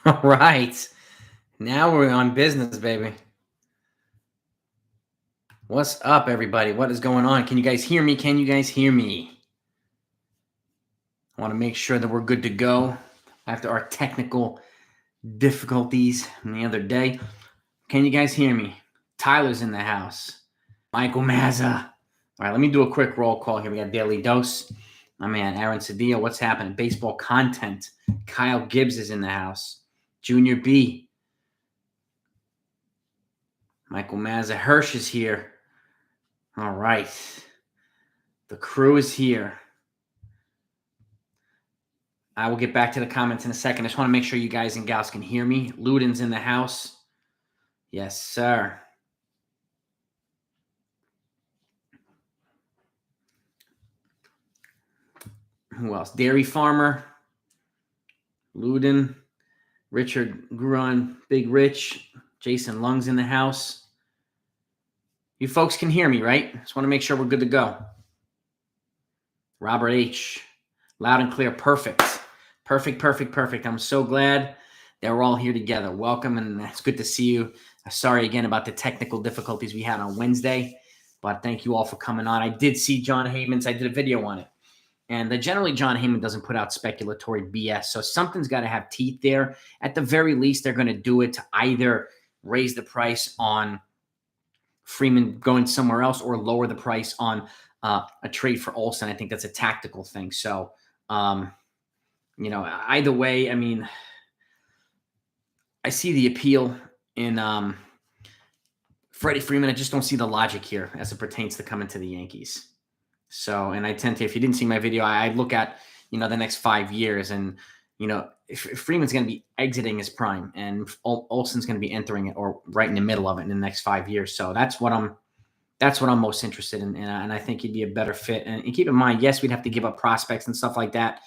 All right. Now we're on business, baby. What's up, everybody? What is going on? Can you guys hear me? Can you guys hear me? I want to make sure that we're good to go after our technical difficulties from the other day. Can you guys hear me? Tyler's in the house. Michael Mazza. All right, let me do a quick roll call here. We got Daily Dose. My man, Aaron Cedillo. What's happening? Baseball content. Kyle Gibbs is in the house. Junior B. Michael Mazza. Hirsch is here. All right. The crew is here. I will get back to the comments in a second. I just want to make sure you guys and gals can hear me. Ludin's in the house. Yes, sir. Who else? Dairy Farmer. Ludin. Richard Gruon. Big Rich. Jason Lung's in the house. You folks can hear me, right? Just want to make sure we're good to go. Robert H. Loud and clear. Perfect. Perfect. I'm so glad that we're all here together. Welcome, and it's good to see you. Sorry again about the technical difficulties we had on Wednesday, but thank you all for coming on. I did see John Heyman's. I did a video on it. And generally, John Heyman doesn't put out speculatory BS, so something's got to have teeth there. At the very least, they're going to do it to either raise the price on Freeman going somewhere else or lower the price on a trade for Olsen. I think that's a tactical thing. So, either way, I mean, I see the appeal in Freddie Freeman. I just don't see the logic here as it pertains to coming to the Yankees. So, and I tend to, if you didn't see my video, I look at, the next 5 years, and, if Freeman's going to be exiting his prime and Olsen's going to be entering it or right in the middle of it in the next 5 years. So that's what I'm most interested in. And I think he'd be a better fit. And keep in mind, yes, we'd have to give up prospects and stuff like that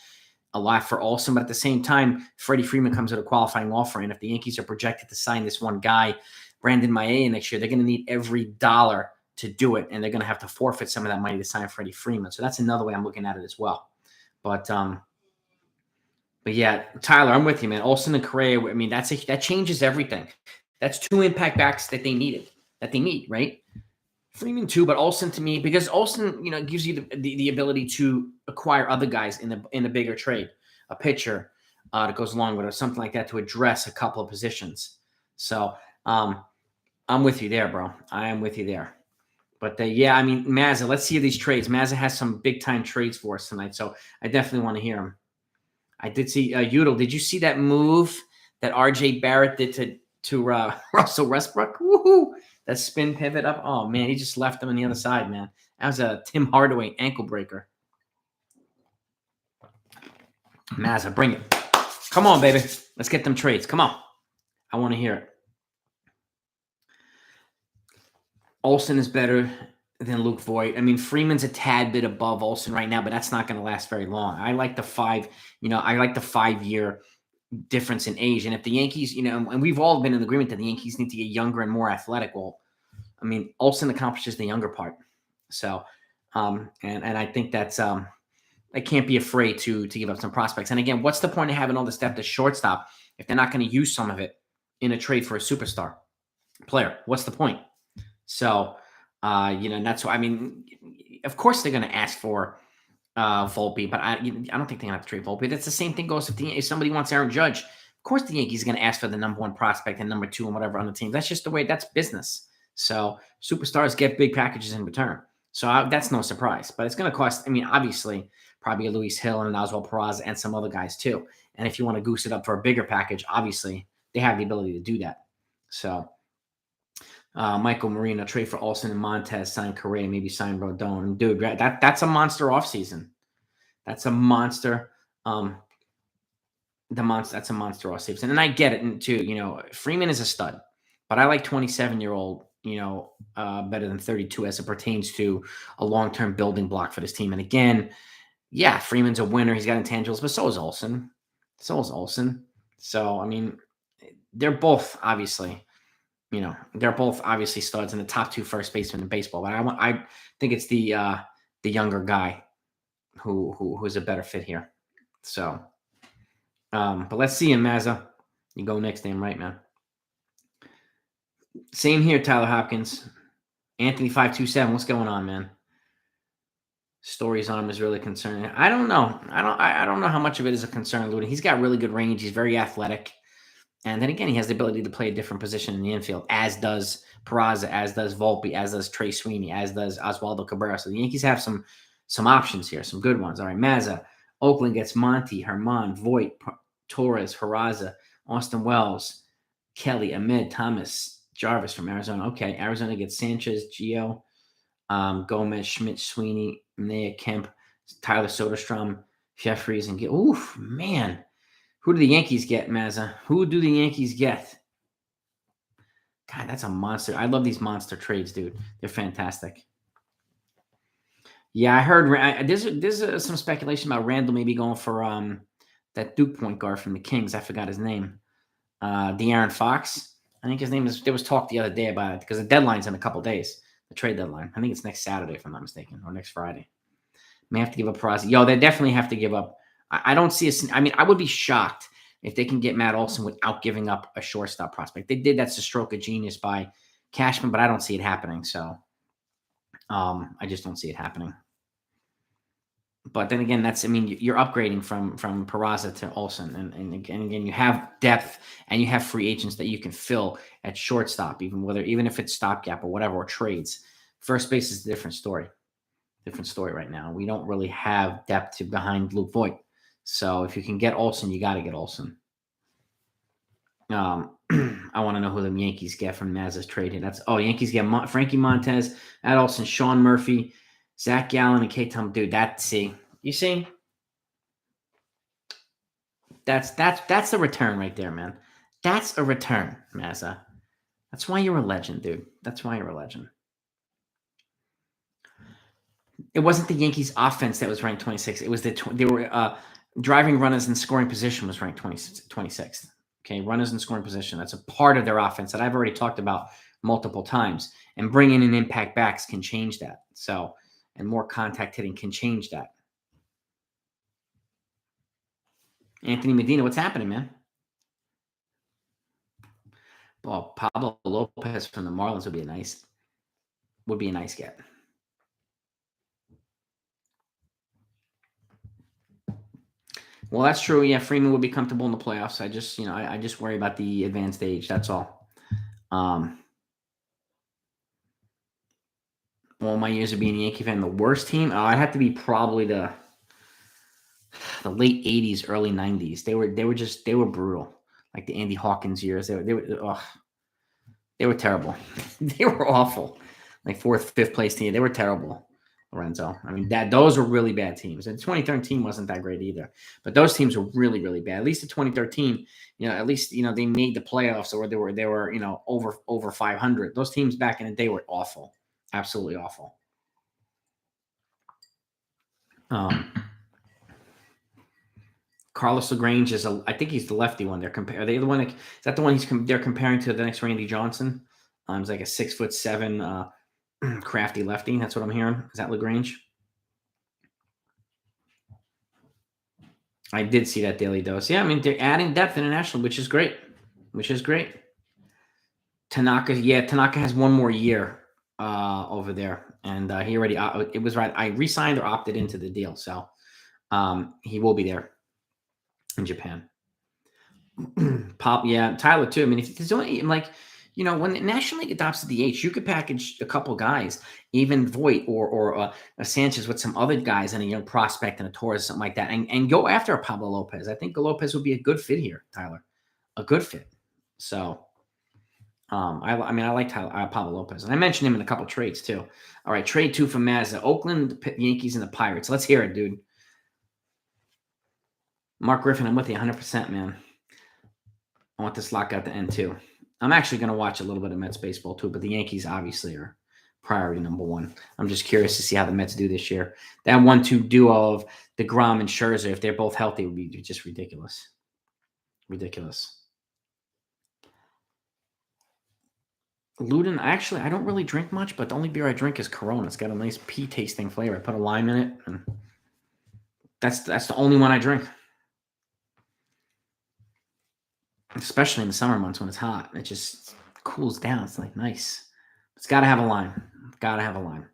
a lot for Olsen, but at the same time, Freddie Freeman comes with a qualifying offer. And if the Yankees are projected to sign this one guy, Brandon Maea, next year, they're going to need every dollar to do it, and they're going to have to forfeit some of that money to sign Freddie Freeman. So that's another way I'm looking at it as well. But yeah, Tyler, I'm with you, man. Olsen and Correa, I mean, that changes everything. That's two impact backs that they need, right? Freeman too, but Olsen to me, because Olsen, gives you the ability to acquire other guys in a bigger trade, a pitcher that goes along with it, or something like that to address a couple of positions. So I'm with you there, bro. I am with you there. But yeah, I mean, Mazza, let's see these trades. Mazza has some big time trades for us tonight, so I definitely want to hear him. I did see Udall. Did you see that move that RJ Barrett did to Russell Westbrook? Woohoo! That spin pivot up. Oh man, he just left him on the other side, man. That was a Tim Hardaway ankle breaker. Mazza, bring it. Come on, baby. Let's get them trades. Come on. I want to hear it. Olsen is better than Luke Voigt. I mean, Freeman's a tad bit above Olsen right now, but that's not going to last very long. I like the 5-year difference in age. And if the Yankees, and we've all been in agreement that the Yankees need to get younger and more athletic. Well, I mean, Olsen accomplishes the younger part. So, and I think that's, I can't be afraid to give up some prospects. And again, what's the point of having all this depth at shortstop if they're not going to use some of it in a trade for a superstar player? What's the point? So, and that's why, I mean, of course they're going to ask for Volpe, but I don't think they're going to have to trade Volpe. That's the same thing goes if somebody wants Aaron Judge. Of course the Yankees are going to ask for the number one prospect and number two and whatever on the team. That's just the way, that's business. So superstars get big packages in return. So that's no surprise. But it's going to cost, I mean, obviously, probably a Luis Hill and an Oswald Peraza and some other guys too. And if you want to goose it up for a bigger package, obviously they have the ability to do that. So Michael Marino, trade for Olsen and Montez, sign Correa, maybe sign Rodon. Dude, that's a monster offseason. That's a monster. That's a monster offseason. And I get it too. Freeman is a stud, but I like 27-year-old, better than 32 as it pertains to a long-term building block for this team. And again, yeah, Freeman's a winner. He's got intangibles, but so is Olsen. So, I mean, they're both obviously studs in the top two first basemen in baseball. But I think it's the younger guy who's a better fit here. So, but let's see him, Mazza. You go next, damn right, man. Same here, Tyler Hopkins. Anthony 527. What's going on, man? Stories on him is really concerning. I don't know. I don't know how much of it is a concern, Luna. He's got really good range. He's very athletic. And then again, he has the ability to play a different position in the infield, as does Peraza, as does Volpe, as does Trey Sweeney, as does Oswaldo Cabrera. So the Yankees have some options here, some good ones. All right, Mazza. Oakland gets Monty, Herman, Voit, Torres, Peraza, Austin Wells, Kelly, Ahmed, Thomas, Jarvis from Arizona. Okay, Arizona gets Sanchez, Gio, Gomez, Schmidt, Sweeney, Nea Kemp, Tyler Soderstrom, Jeffries, and oof, man. Who do the Yankees get, Mazza? Who do the Yankees get? God, that's a monster. I love these monster trades, dude. They're fantastic. Yeah, I heard there's some speculation about Randall maybe going for that Duke point guard from the Kings. I forgot his name. De'Aaron Fox. I think his name is. There was talk the other day about it because the deadline's in a couple days. The trade deadline. I think it's next Saturday, if I'm not mistaken, or next Friday. May have to give up Peraza. Yo, they definitely have to give up. I don't see a. I mean, I would be shocked if they can get Matt Olson without giving up a shortstop prospect. They did. That's a stroke of genius by Cashman, but I don't see it happening. So, I just don't see it happening. But then again, you're upgrading from Peraza to Olson, and again, you have depth and you have free agents that you can fill at shortstop, even if it's stopgap or whatever, or trades. First base is a different story. Different story right now. We don't really have depth behind Luke Voit. So if you can get Olson, you got to get Olson. I want to know who the Yankees get from Mazza's trade here. Yankees get Frankie Montez, Ad Olson, Sean Murphy, Zach Gallen, and K-Tom. Dude, you see? That's the return right there, man. That's a return, Mazza. That's why you're a legend, dude. That's why you're a legend. It wasn't the Yankees offense that was ranked 26th. It was they were driving runners in scoring position was ranked 26th. Okay, runners in scoring position. That's a part of their offense that I've already talked about multiple times. And bringing in impact backs can change that. So, and more contact hitting can change that. Anthony Medina, what's happening, man? Well, Pablo Lopez from the Marlins would be a nice get. Well, that's true. Yeah, Freeman would be comfortable in the playoffs. I just worry about the advanced age. That's all. All my years of being a Yankee fan, the worst team, I'd have to be probably the late 80s, early 90s. They were brutal. Like the Andy Hawkins years. They were terrible. They were awful. Like 4th, 5th place team. They were terrible, Lorenzo. I mean, those were really bad teams. And 2013 wasn't that great either. But those teams were really, really bad. At least in 2013, at least they made the playoffs, or they were over 500. Those teams back in the day were awful. Absolutely awful. Carlos LaGrange I think he's the lefty one. Are they the one is that the one they're comparing to the next Randy Johnson? He's like a 6'7" crafty lefty. That's what I'm hearing. Is that LaGrange? I did see that Daily Dose. Yeah, I mean, they're adding depth internationally, which is great. Tanaka has one more year over there, and he already it was right. I re-signed or opted into the deal, so he will be there in Japan. Tyler too. I mean, if there's only when the National League adopts the DH, you could package a couple guys, even Voit or a Sanchez with some other guys and a young prospect and a Torres, something like that, and go after a Pablo Lopez. I think Lopez would be a good fit here, Tyler, a good fit. So, I like Pablo Lopez, and I mentioned him in a couple trades too. All right, trade 2 for Mazza, Oakland, the Yankees, and the Pirates. Let's hear it, dude. Mark Griffin, I'm with you 100%, man. I want this lockout to end too. I'm actually going to watch a little bit of Mets baseball too, but the Yankees obviously are priority number one. I'm just curious to see how the Mets do this year. That 1-2 duo of DeGrom and Scherzer, if they're both healthy, would be just ridiculous. Ridiculous. Luden, actually, I don't really drink much, but the only beer I drink is Corona. It's got a nice pea tasting flavor. I put a lime in it, and that's the only one I drink. especially in the summer months when it's hot. It just cools down. It's like nice. It's got to have a line. Got to have a line.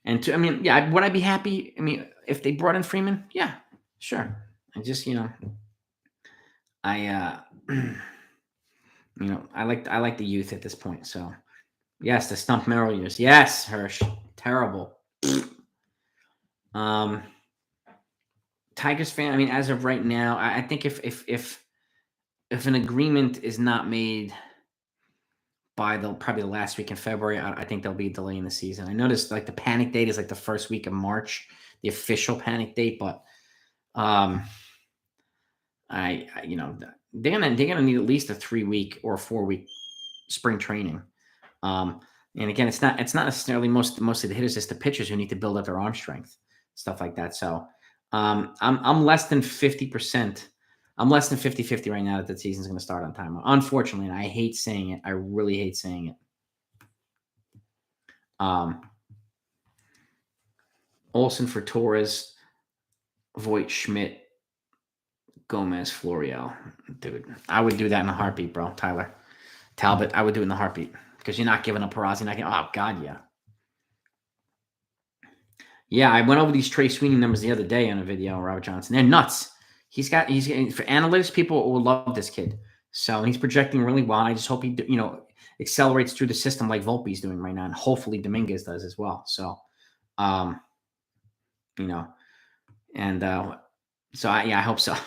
And I mean, yeah, would I be happy? I mean, if they brought in Freeman, yeah, sure. I just, I, I like the youth at this point. So, yes, the Stump Merrill years. Yes, Hirsch, terrible. Tigers fan. I mean, as of right now, I think if an agreement is not made by probably the last week in February, I think there'll be a delay in the season. I noticed like the panic date is like the first week of March, the official panic date, but they're gonna need at least a 3-week or 4-week spring training. And again, it's not necessarily mostly the hitters, it's the pitchers who need to build up their arm strength, stuff like that. So I'm less than 50%. I'm less than 50-50 right now that the season's going to start on time. Unfortunately, and I hate saying it. I really hate saying it. Olsen for Torres, Voit, Schmidt, Gomez, Florial. Dude, I would do that in a heartbeat, bro. Tyler Talbot, I would do it in a heartbeat because you're not giving up Peraza. Oh, God, yeah. Yeah, I went over these Trey Sweeney numbers the other day on a video, Robert Johnson. They're nuts. He's for analytics, people will love this kid. So he's projecting really well. I just hope he, accelerates through the system like Volpe's doing right now, and hopefully Dominguez does as well. So, I hope so.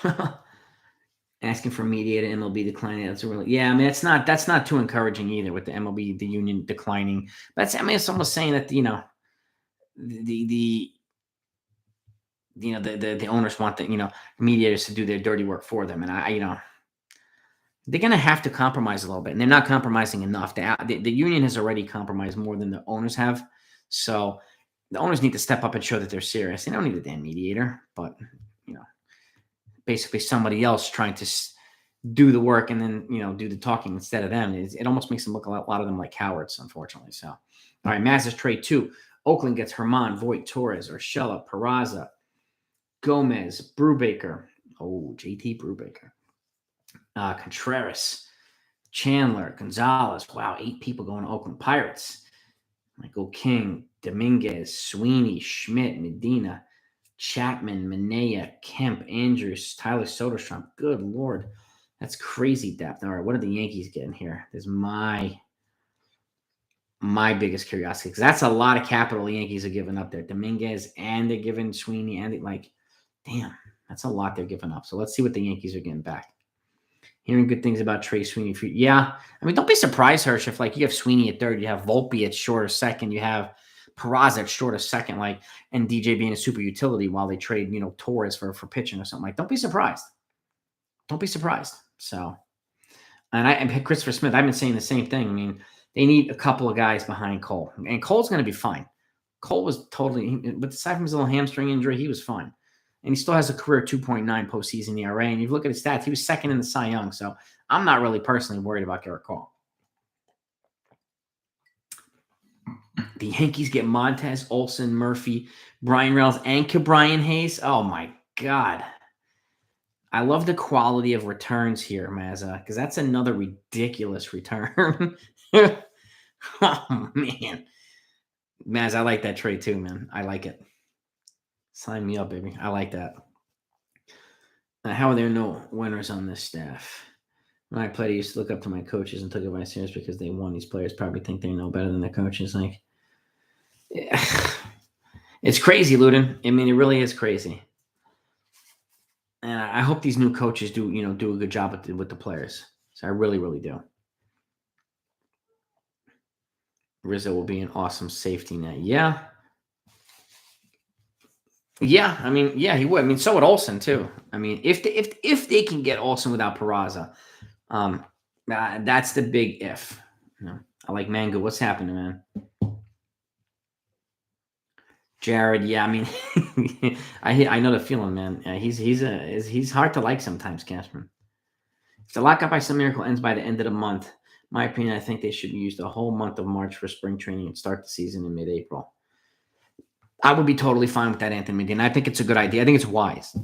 Asking for mediator MLB declining. That's really, I mean, that's not too encouraging either with the MLB, the union declining. But it's almost saying that the owners want the mediators to do their dirty work for them, and they're going to have to compromise a little bit, and they're not compromising enough. The union has already compromised more than the owners have, so the owners need to step up and show that they're serious. They don't need a damn mediator, but basically somebody else trying to do the work and then do the talking instead of them. It almost makes them look a lot of them like cowards, unfortunately. So, all right, Mazza's trade 2. Oakland gets Herman, Voit, Torres, Urshela, Peraza, Gomez, Brubaker. Oh, JT Brubaker. Contreras, Chandler, Gonzalez. Wow, 8 people going to Oakland. Pirates. Michael King, Dominguez, Sweeney, Schmidt, Medina, Chapman, Minaya, Kemp, Andrews, Tyler Soderstrom. Good Lord. That's crazy depth. All right, what are the Yankees getting here? There's my biggest curiosity, because that's a lot of capital the Yankees are giving up there. Dominguez, and they're giving Sweeney, and damn, that's a lot they're giving up. So let's see what the Yankees are getting back. Hearing good things about Trey Sweeney. Yeah, I mean, don't be surprised, Hirsch, if you have Sweeney at third, you have Volpe at short of second, you have Peraza at short of second, and DJ being a super utility while they trade, Torres for pitching or something. Don't be surprised. Don't be surprisrised. So, and Christopher Smith, I've been saying the same thing. I mean, they need a couple of guys behind Cole, and Cole's going to be fine. Cole was totally, but aside from his little hamstring injury, he was fine. And he still has a career 2.9 postseason ERA. And if you look at his stats, he was second in the Cy Young. So I'm not really personally worried about Garrett Cole. The Yankees get Montez, Olsen, Murphy, Brian Reynolds, and Brian Hayes. Oh, my God. I love the quality of returns here, Mazza, because that's another ridiculous return. Oh, man. Maz, I like that trade too, man. I like it. Sign me up, baby. I like that. How are there no winners on this staff? When I played, I used to look up to my coaches and took advice serious because they won. These players probably think they know better than their coaches. It's crazy, Ludin. I mean, it really is crazy. And I hope these new coaches do a good job with the players. So I really, really do. Rizzo will be an awesome safety net. Yeah. Yeah, I mean, yeah, he would. I mean, so would Olsen too. I mean, if they can get Olsen without Peraza, that's the big if. I like Mango. What's happening, man? Jared, yeah, I mean, I know the feeling, man. He's hard to like sometimes, Casper. If the lockout by some miracle ends by the end of the month, my opinion, I think they should use the whole month of March for spring training and start the season in mid-April. I would be totally fine with that, Anthony Medina. I think it's a good idea. I think it's wise.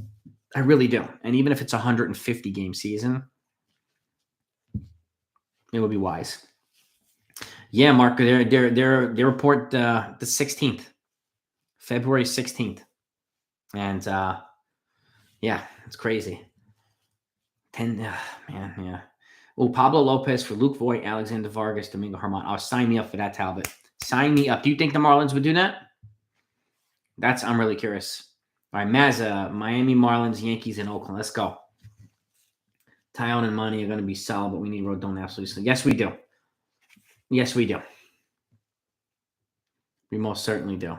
I really do. And even if it's a 150 game season, it would be wise. Yeah, Mark, they report the 16th, February 16th. And yeah, it's crazy. 10, man, yeah. Oh, Pablo Lopez for Luke Voigt, Alexander Vargas, Domingo Germán. Oh, sign me up for that, Talbot. Sign me up. Do you think the Marlins would do that? I'm really curious. All right, Mazza, Miami Marlins, Yankees, and Oakland. Let's go. Tyone and Money are going to be solid, but we need Rodon absolutely. Yes, we do. Yes, we do. We most certainly do.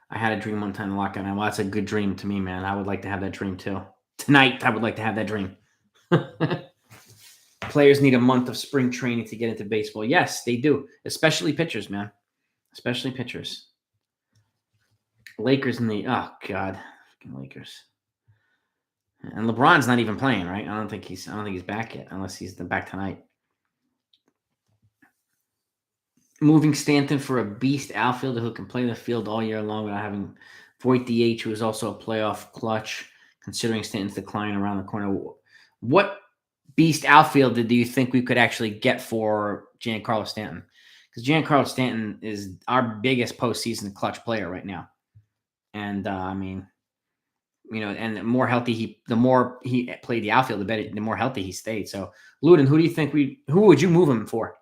I had a dream one time in Lockout. Well, that's a good dream to me, man. I would like to have that dream too. Tonight, I would like to have that dream. Players need a month of spring training to get into baseball. Yes, they do. Especially pitchers, man. Especially pitchers. Lakers oh God. Fucking Lakers. And LeBron's not even playing, right? I don't think he's back yet, unless he's back tonight. Moving Stanton for a beast outfielder who can play the field all year long without having Voigt DH, who is also a playoff clutch, considering Stanton's decline around the corner. What beast outfielder do you think we could actually get for Giancarlo Stanton? Because Giancarlo Stanton is our biggest postseason clutch player right now. And I mean, and the more healthy the more he played the outfield, the more healthy he stayed. So, Luden, who do you think who would you move him for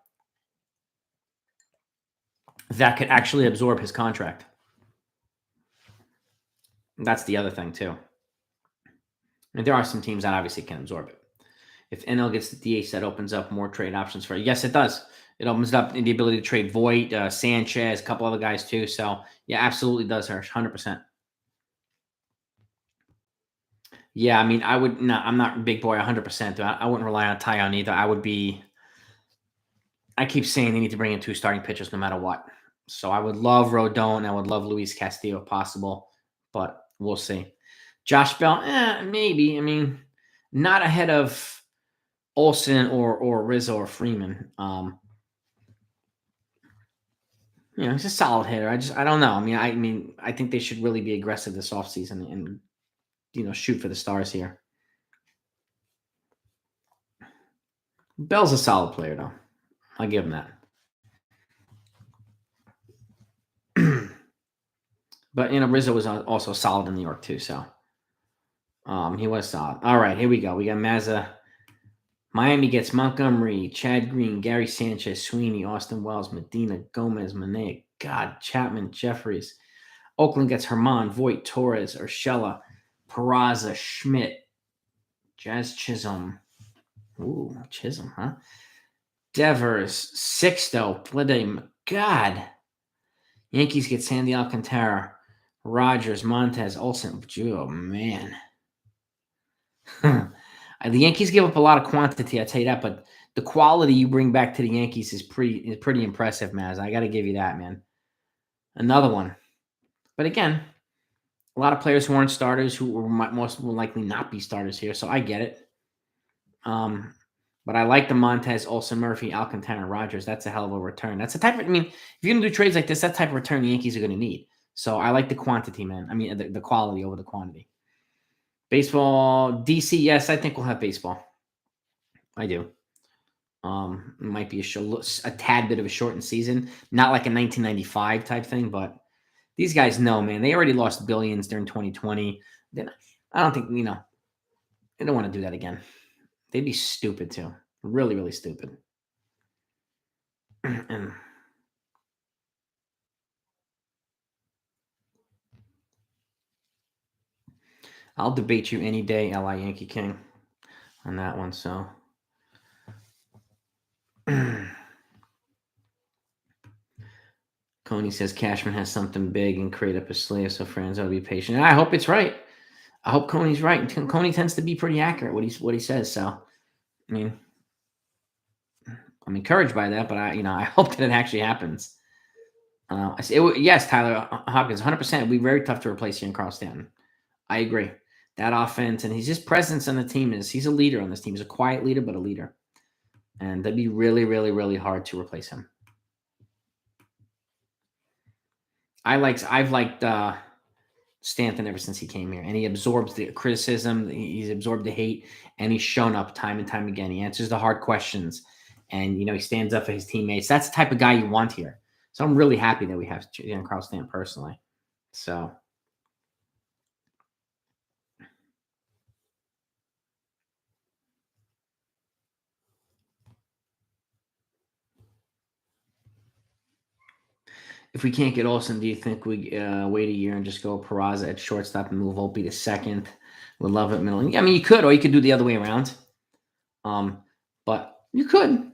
that could actually absorb his contract? That's the other thing too. And there are some teams that obviously can absorb it. If NL gets the DH, that opens up more trade options for it. Yes, it does. It opens up the ability to trade Voigt, Sanchez, a couple other guys too. So, yeah, absolutely does, Hirsch, 100%. Yeah, I mean, I'm not big boy 100%. I wouldn't rely on Tyone either. I keep saying they need to bring in 2 starting pitchers no matter what. So I would love Rodon. I would love Luis Castillo if possible, but we'll see. Josh Bell, maybe. I mean, not ahead of Olsen or Rizzo or Freeman. He's a solid hitter. I don't know. I think they should really be aggressive this offseason and shoot for the stars here. Bell's a solid player, though. I'll give him that. But Rizzo was also solid in New York too, so he was solid. All right, here we go. We got Mazza. Miami gets Montgomery, Chad Green, Gary Sanchez, Sweeney, Austin Wells, Medina, Gomez, Manet, Chapman, Jeffries. Oakland gets Germán, Voigt, Torres, Urshela, Peraza, Schmidt, Jazz Chisholm. Ooh, Chisholm, huh? Devers, Sixto, Plede. God. Yankees get Sandy Alcantara, Rogers, Montez, Olsen. Oh, man. The Yankees give up a lot of quantity, I tell you that, but the quality you bring back to the Yankees is pretty impressive, Maz. I got to give you that, man. Another one. But again, a lot of players who aren't starters who most will likely not be starters here, so I get it. But I like the Montez, Olsen, Murphy, Alcantara, Rogers. That's a hell of a return. That's the type of, if you're going to do trades like this, that type of return the Yankees are going to need. So I like the quantity, man. The quality over the quantity. Baseball, DC, yes, I think we'll have baseball. I do. It might be a tad bit of a shortened season. Not like a 1995 type thing, but these guys know, man. They already lost billions during 2020. Then I don't think, they don't want to do that again. They'd be stupid too. Really, really stupid. And I'll debate you any day, LI Yankee King, on that one. So Coney says Cashman has something big and create up a slave, so friends ought to be patient. And I hope it's right. I hope Coney's right. Coney tends to be pretty accurate what he says. So I'm encouraged by that, but I hope that it actually happens. Yes, Tyler Hopkins, 100%. It'd be very tough to replace Giancarlo Stanton. I agree. That offense and his presence on the team he's a leader on this team. He's a quiet leader, but a leader. And that'd be really, really, really hard to replace him. I've liked Stanton ever since he came here, and he absorbs the criticism. He's absorbed the hate, and he's shown up time and time again. He answers the hard questions, and he stands up for his teammates. That's the type of guy you want here. So I'm really happy that we have Giancarlo Stanton personally. So. If we can't get Olsen, do you think we wait a year and just go Peraza at shortstop and move Volpe to second? Would love it middle. I mean, you could, or you could do the other way around. But you could.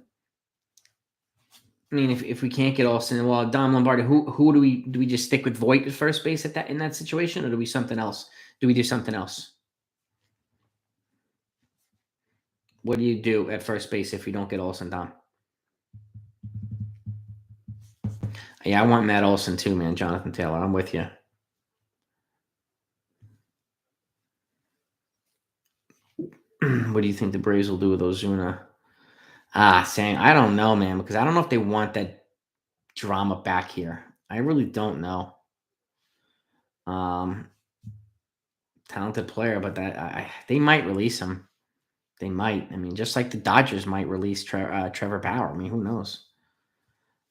I mean, if we can't get Olsen, well, Dom Lombardi, who do we just stick with Voit at first base in that situation, or do we something else? Do we do something else? What do you do at first base if you don't get Olsen, Dom? Yeah, I want Matt Olson too, man. Jonathan Taylor, I'm with you. What do you think the Braves will do with Ozuna? Saying I don't know, man, because I don't know if they want that drama back here. I really don't know. Talented player, but they might release him. They might. I mean, just like the Dodgers might release Trevor Bauer. I mean, who knows?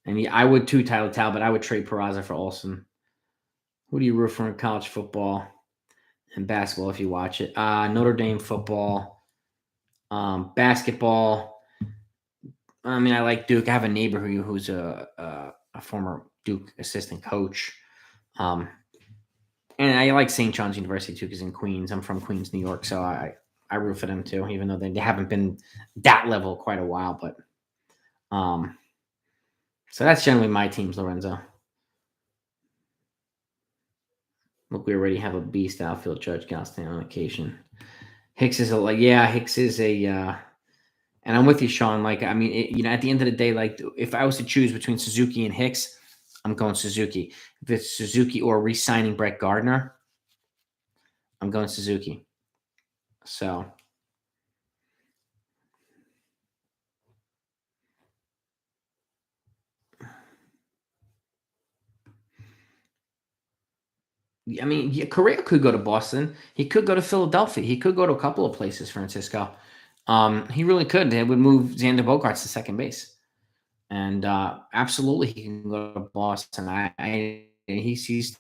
And yeah, I would too, Tyler Talbot. I would trade Peraza for Olsen. Who do you root for in college football and basketball if you watch it? Notre Dame football, basketball. I mean, I like Duke. I have a neighbor who's a former Duke assistant coach. And I like St. John's University too, because in Queens, I'm from Queens, New York, so I root for them too, even though they haven't been that level quite a while. But so that's generally my teams, Lorenzo. Look, we already have a beast outfield, Judge Galston on occasion. Hicks is a and I'm with you, Sean. Like, I mean, at the end of the day, like, if I was to choose between Suzuki and Hicks, I'm going Suzuki. If it's Suzuki or re-signing Brett Gardner, I'm going Suzuki. So. I mean, Correa could go to Boston. He could go to Philadelphia. He could go to a couple of places, Francisco. He really could. They would move Xander Bogaerts to second base. And absolutely, he can go to Boston. He's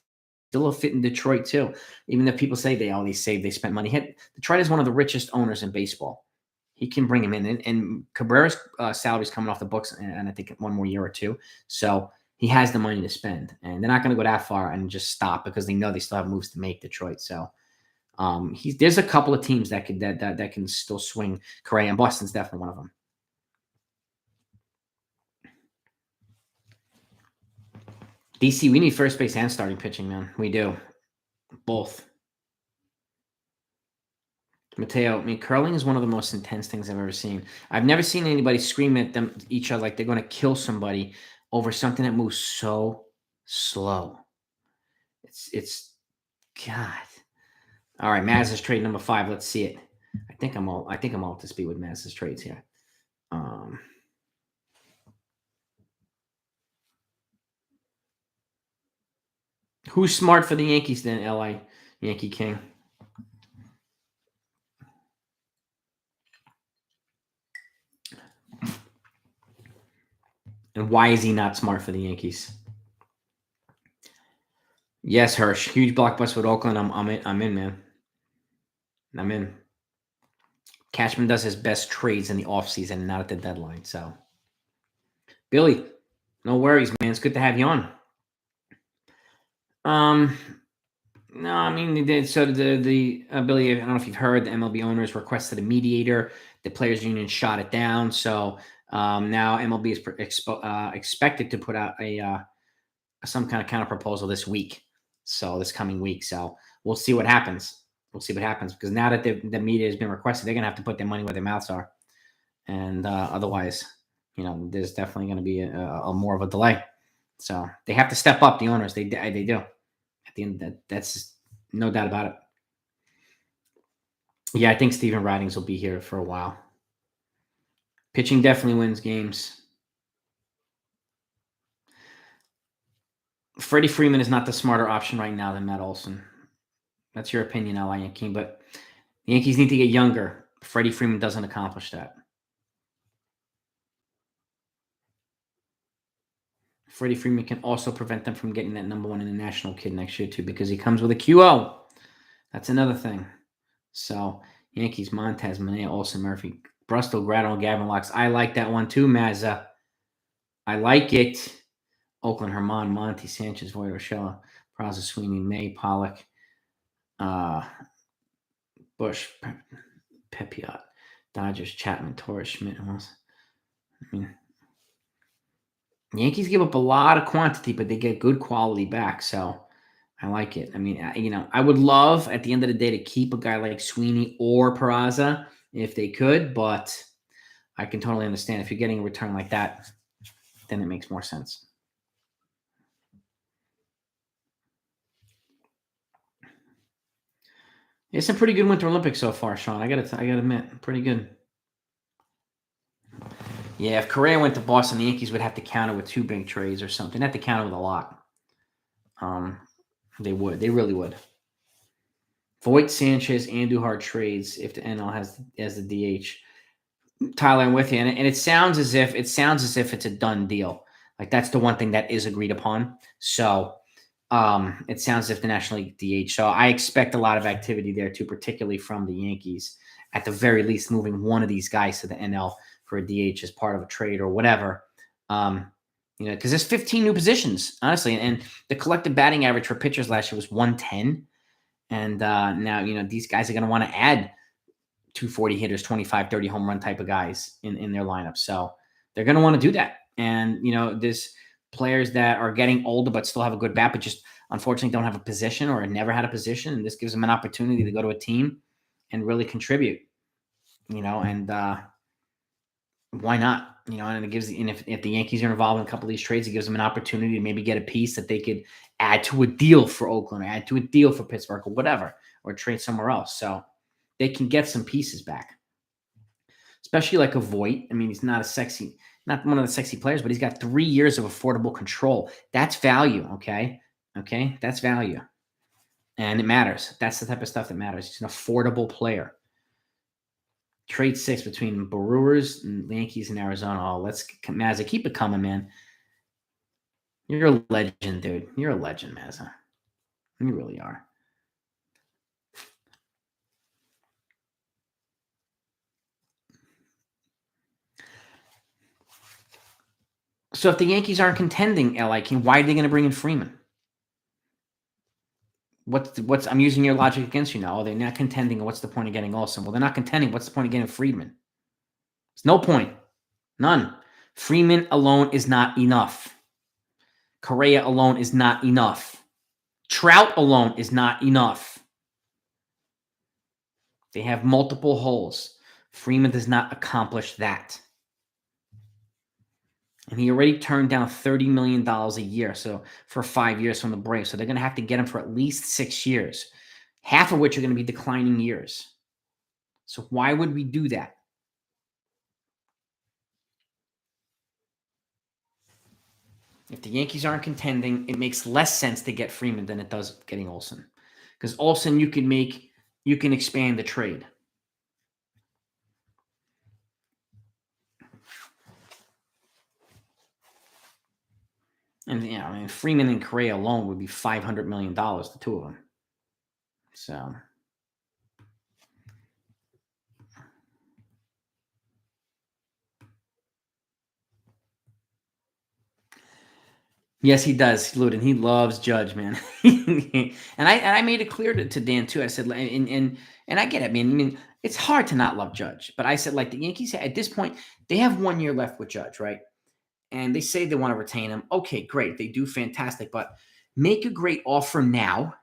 still a fit in Detroit, too. Even though people say they spent money. Detroit is one of the richest owners in baseball. He can bring him in. And Cabrera's salary is coming off the books, and I think one more year or two. So he has the money to spend, and they're not going to go that far and just stop because they know they still have moves to make. Detroit, so there's a couple of teams that can still swing Correa, and Boston's definitely one of them. DC, we need first base and starting pitching, man. We do both. Mateo, I mean, curling is one of the most intense things I've ever seen. I've never seen anybody scream at each other like they're going to kill somebody over something that moves so slow. It's God. All right, Mazza's trade number 5. Let's see it. I think I'm all up to speed with Mazza's trades here. Who's smart for the Yankees then, LA Yankee King? And why is he not smart for the Yankees? Yes, Hirsch. Huge blockbuster with Oakland. I'm in, man. I'm in. Cashman does his best trades in the offseason, not at the deadline. So, Billy, no worries, man. It's good to have you on. No, I mean, so the Billy, I don't know if you've heard, the MLB owners requested a mediator. The players' union shot it down. So now MLB is expected to put out some kind of counter proposal this week. So this coming week. So we'll see what happens. Because now that the media has been requested, they're going to have to put their money where their mouths are. And otherwise, there's definitely going to be a more of a delay. So they have to step up, the owners. They do. At the end, that's no doubt about it. Yeah, I think Steven Ridings will be here for a while. Pitching definitely wins games. Freddie Freeman is not the smarter option right now than Matt Olson. That's your opinion, Yankee. But the Yankees need to get younger. Freddie Freeman doesn't accomplish that. Freddie Freeman can also prevent them from getting that #1 international kid next year, too, because he comes with a QO. That's another thing. So, Yankees, Montez, Manaea, Olsen, Murphy, Brustle, Grado, Gavin Lux. I like that one, too, Mazza. I like it. Oakland, Herman, Monty, Sanchez, Voit, Rochella, Peraza, Sweeney, May, Pollock, Bush, Pepiot, Dodgers, Chapman, Torres, Schmidt. Yankees give up a lot of quantity, but they get good quality back. So I like it. I would love at the end of the day to keep a guy like Sweeney or Peraza if they could, but I can totally understand if you're getting a return like that, then it makes more sense. It's a pretty good Winter Olympics so far, Sean. I gotta admit, pretty good. Yeah, if Correa went to Boston, the Yankees would have to counter with 2 big trades or something. They have to counter with a lot. They would. They really would. Voit, Sanchez, Andujar trades if the NL has the DH. Tyler, I'm with you, and it sounds as if it's a done deal. Like that's the one thing that is agreed upon. So it sounds as if the National League DH. So I expect a lot of activity there too, particularly from the Yankees. At the very least, moving one of these guys to the NL for a DH as part of a trade or whatever. Because there's 15 new positions, honestly, and the collective batting average for pitchers last year was 110. And now, these guys are going to want to add 240 hitters, 25, 30 home run type of guys in their lineup. So they're going to want to do that. And, there's players that are getting older but still have a good bat, but just unfortunately don't have a position or never had a position. And this gives them an opportunity to go to a team and really contribute, and why not? And it gives, and if the Yankees are involved in a couple of these trades, it gives them an opportunity to maybe get a piece that they could add to a deal for Oakland or add to a deal for Pittsburgh or whatever, or trade somewhere else. So they can get some pieces back, especially like a Voit. He's not one of the sexy players, but he's got 3 years of affordable control. That's value. Okay. That's value. And it matters. That's the type of stuff that matters. He's an affordable player. Trade 6 between Brewers and Yankees in Arizona. Oh, Mazza, keep it coming, man. You're a legend, dude. You're a legend, Mazza. You really are. So if the Yankees aren't contending, LI King, why are they going to bring in Freeman? I'm using your logic against you now. Oh, they're not contending. What's the point of getting Olsen? Well, they're not contending. What's the point of getting Freeman? There's no point. None. Freeman alone is not enough. Correa alone is not enough. Trout alone is not enough. They have multiple holes. Freeman does not accomplish that. And he already turned down $30 million a year, so for 5 years from the Braves. So they're going to have to get him for at least 6 years, half of which are going to be declining years. So why would we do that? If the Yankees aren't contending, it makes less sense to get Freeman than it does getting Olsen. Because Olsen, you can expand the trade. And Freeman and Correa alone would be $500 million, the two of them. So yes, he does, Luden. He loves Judge, man. and I made it clear to Dan too. I said, and I get it, it's hard to not love Judge, but I said, like, the Yankees at this point, they have 1 year left with Judge, right? And they say they want to retain him. Okay, great. They do fantastic, but make a great offer now.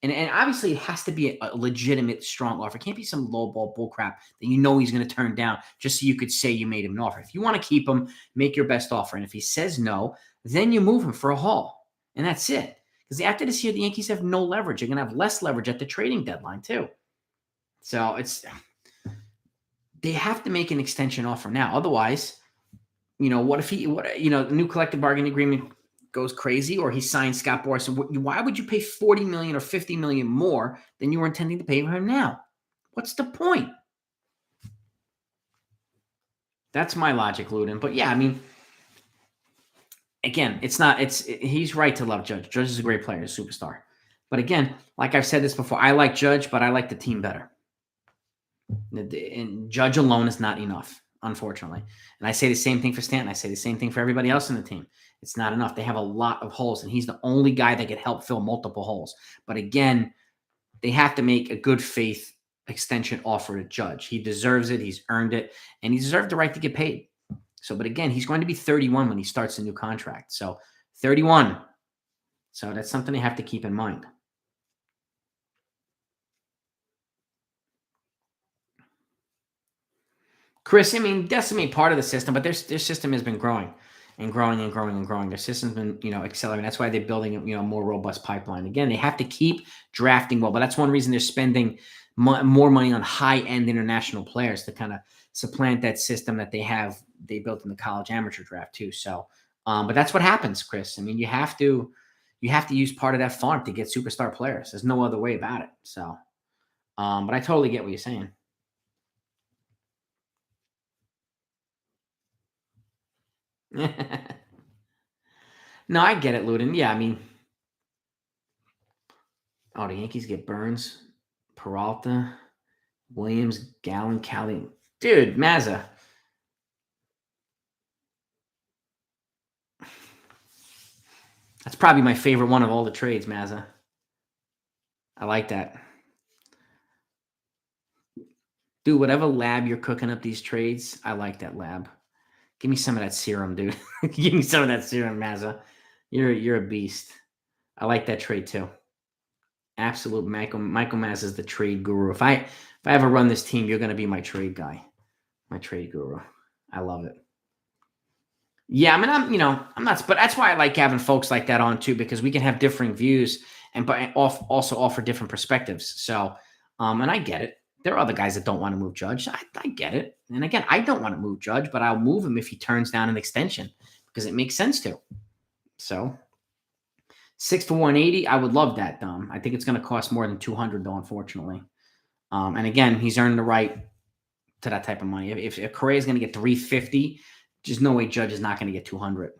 And obviously it has to be a legitimate, strong offer. It can't be some lowball bullcrap that he's going to turn down just so you could say you made him an offer. If you want to keep him, make your best offer. And if he says no, then you move him for a haul. And that's it. Because after this year, the Yankees have no leverage. They're going to have less leverage at the trading deadline too. So they have to make an extension offer now. Otherwise, what if the new collective bargaining agreement goes crazy or he signs Scott Boras, why would you pay $40 million or $50 million more than you were intending to pay for him now? What's the point? That's my logic, Luden. But yeah, I mean, again, he's right to love Judge. Judge is a great player, a superstar. But again, like I've said this before, I like Judge, but I like the team better. And Judge alone is not enough, unfortunately. And I say the same thing for Stanton. I say the same thing for everybody else in the team. It's not enough. They have a lot of holes, and he's the only guy that could help fill multiple holes. But again, they have to make a good faith extension offer to Judge. He deserves it. He's earned it, and he deserved the right to get paid. So, but again, he's going to be 31 when he starts a new contract. So 31. So that's something they have to keep in mind. Chris, I mean, decimate part of the system, but their system has been growing and growing and growing and growing. Their system's been, accelerating. That's why they're building, a more robust pipeline. Again, they have to keep drafting well, but that's one reason they're spending more money on high-end international players to kind of supplant that system that they built in the college amateur draft too. So, but that's what happens, Chris. I mean, you have to use part of that farm to get superstar players. There's no other way about it. So, but I totally get what you're saying. No, I get it, Luden. Yeah, I mean, the Yankees get Burns, Peralta, Williams, Gallen, Cali. Dude, Mazza. That's probably my favorite one of all the trades, Mazza. I like that. Dude, whatever lab you're cooking up these trades, I like that lab. Give me some of that serum, dude. Give me some of that serum, Mazza. You're a beast. I like that trade too. Absolute Michael Mazza is the trade guru. If I ever run this team, you're going to be my trade guy, my trade guru. I love it. Yeah, I mean, I'm not, but that's why I like having folks like that on too, because we can have differing views but also offer different perspectives. So, and I get it. There are other guys that don't want to move Judge. I get it. And again, I don't want to move Judge, but I'll move him if he turns down an extension because it makes sense to. So 6 for 180, I would love that, Dom. I think it's going to cost more than 200 though, unfortunately. And again, he's earned the right to that type of money. If Correa is going to get 350, there's no way Judge is not going to get 200.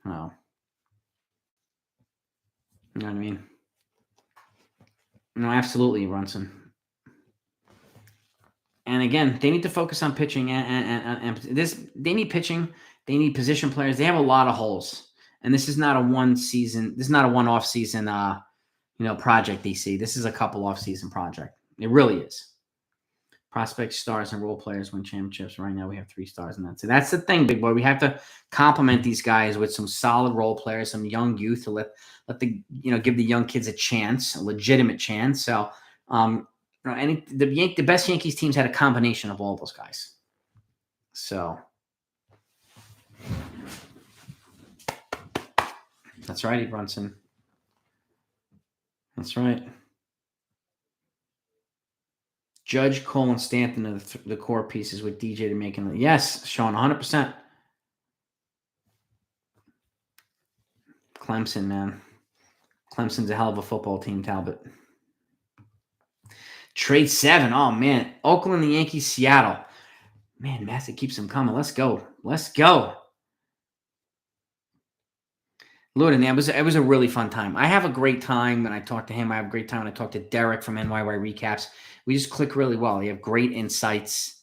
No. You know what I mean? No, absolutely, Brunson. And again, they need to focus on pitching and this. They need pitching. They need position players. They have a lot of holes, and this is not a one season. This is not a one off season, project. DC. This is a couple off season project. It really is. Prospect stars and role players win championships. Right now, we have 3 stars, and that's the thing, big boy. We have to complement these guys with some solid role players, some young youth to let the give the young kids a chance, a legitimate chance. So. The best Yankees teams had a combination of all those guys. So that's right, Brunson. That's right. Judge, Cole, and Stanton are the core pieces with DJ to make it. Yes, Sean, 100%. Clemson, man. Clemson's a hell of a football team, Talbot. Trade 7. Oh, man. Oakland, the Yankees, Seattle. Man, Mazza keeps them coming. Let's go. Let's go. Luden, it was a really fun time. I have a great time when I talk to him. I have a great time when I talk to Derek from NYY Recaps. We just click really well. They have great insights.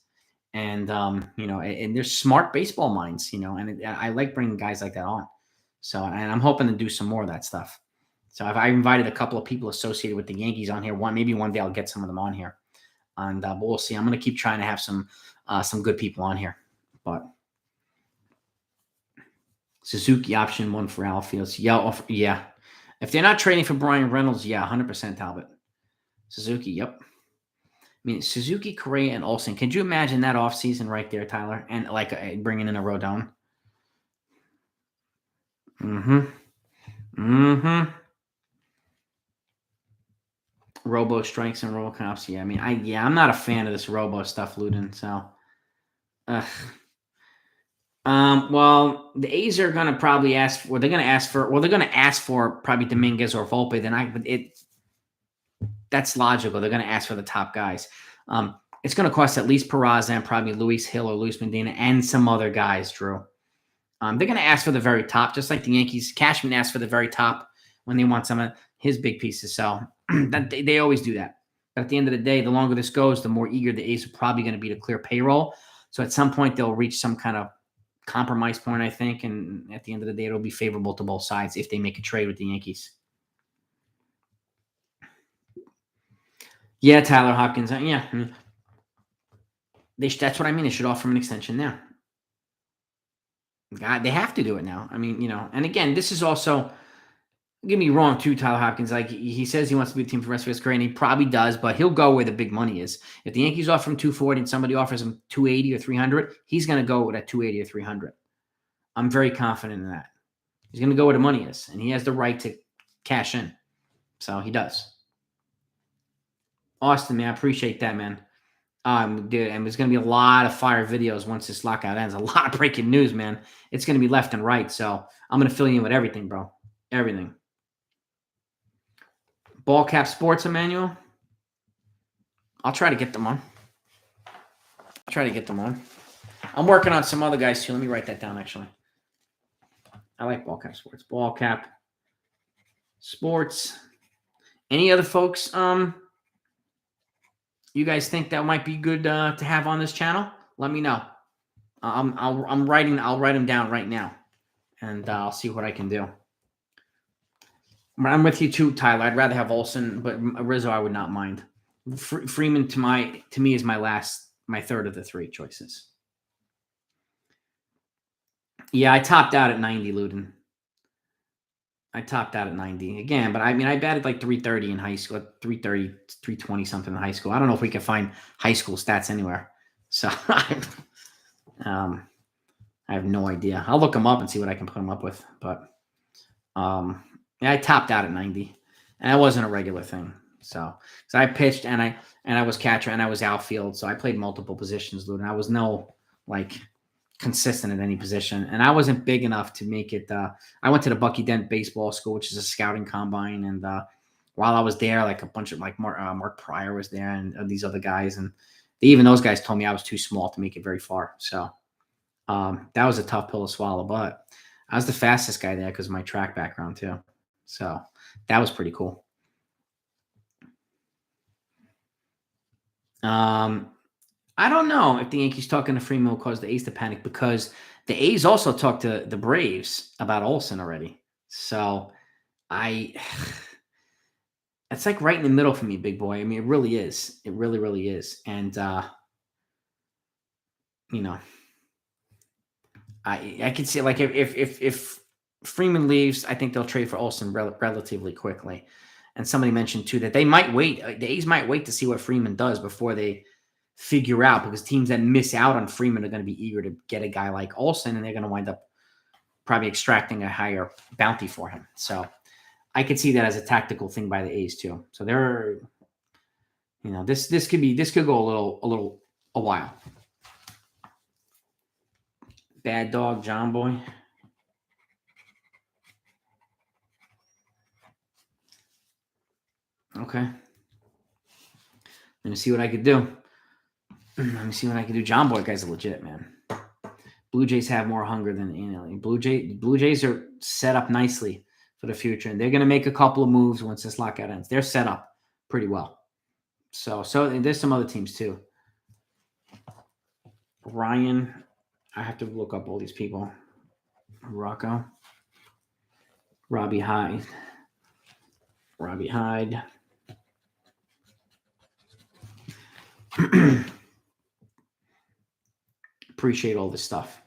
And, and they're smart baseball minds, and I like bringing guys like that on. So, and I'm hoping to do some more of that stuff. So I've invited a couple of people associated with the Yankees on here. Maybe one day I'll get some of them on here, and but we'll see. I'm going to keep trying to have some good people on here. But Suzuki option 1 for outfields. Yeah. If they're not trading for Brian Reynolds, 100% Talbot. Suzuki, yep. I mean, Suzuki, Correa, and Olsen. Could you imagine that offseason right there, Tyler? And bringing in a Rodon. Robo strikes and robo cops. Yeah, I mean, I'm not a fan of this robo stuff, Luden. So, Well, the A's are going to probably ask for, they're going to ask for, well, they're going to ask for probably Dominguez or Volpe. That's logical. They're going to ask for the top guys. It's going to cost at least Peraza and probably Luis Hill or Luis Medina and some other guys, Drew. They're going to ask for the very top, just like the Yankees. Cashman asked for the very top when they want some of his big pieces. So they always do that. But at the end of the day, the longer this goes, the more eager the A's are probably going to be to clear payroll. So at some point, they'll reach some kind of compromise point, I think. And at the end of the day, it'll be favorable to both sides if they make a trade with the Yankees. Yeah, Tyler Hopkins. Yeah. That's what I mean. They should offer him an extension now. God, they have to do it now. I mean, and again, this is also, don't get me wrong too, Tyler Hopkins. Like he says he wants to be a team for the rest of his career, and he probably does, but he'll go where the big money is. If the Yankees offer him 240 and somebody offers him 280 or 300, he's going to go with that 280 or 300. I'm very confident in that. He's going to go where the money is, and he has the right to cash in. So he does. Austin, man, I appreciate that, man. Dude, and there's going to be a lot of fire videos once this lockout ends. A lot of breaking news, man. It's going to be left and right. So I'm going to fill you in with everything, bro. Everything. Ball Cap Sports, Emmanuel. I'll try to get them on. I'm working on some other guys too. Let me write that down, actually. I like Ball Cap Sports. Ball Cap Sports. Any other folks you guys think that might be good to have on this channel? Let me know. I'll write them down right now, and I'll see what I can do. I'm with you too, Tyler. I'd rather have Olsen, but Rizzo I would not mind. Freeman to me is my third of the three choices. Yeah, I topped out at 90, Luden. I topped out at 90 again, but I mean, I batted like 330 in high school, 330, 320 something in high school. I don't know if we can find high school stats anywhere. So I have no idea. I'll look them up and see what I can put them up with. But yeah, I topped out at 90, and that wasn't a regular thing. So I pitched and I was catcher and I was outfield. So I played multiple positions, Luden. I was no consistent at any position, and I wasn't big enough to make it. I went to the Bucky Dent Baseball School, which is a scouting combine, and while I was there, like a bunch of Mark Pryor was there, and these other guys, and even those guys told me I was too small to make it very far. So that was a tough pill to swallow, but I was the fastest guy there because of my track background too. So that was pretty cool. I don't know if the Yankees talking to Freeman will cause the A's to panic, because the A's also talked to the Braves about Olsen already. So it's like right in the middle for me, big boy. I mean, it really is. It really, really is. And, I could see, like, if Freeman leaves, I think they'll trade for Olsen relatively quickly. And somebody mentioned too that they might wait. The A's might wait to see what Freeman does before they figure out, because teams that miss out on Freeman are going to be eager to get a guy like Olsen, and they're going to wind up probably extracting a higher bounty for him. So I could see that as a tactical thing by the A's too. So they're, this could go a while. Bad Dog, John Boy. Okay. Let me see what I could do. John Boy guy's legit, man. Blue Jays have more hunger than Blue Jays are set up nicely for the future, and they're going to make a couple of moves once this lockout ends. They're set up pretty well. So there's some other teams too. Ryan, I have to look up all these people. Rocco, Robbie Hyde. Appreciate all this stuff.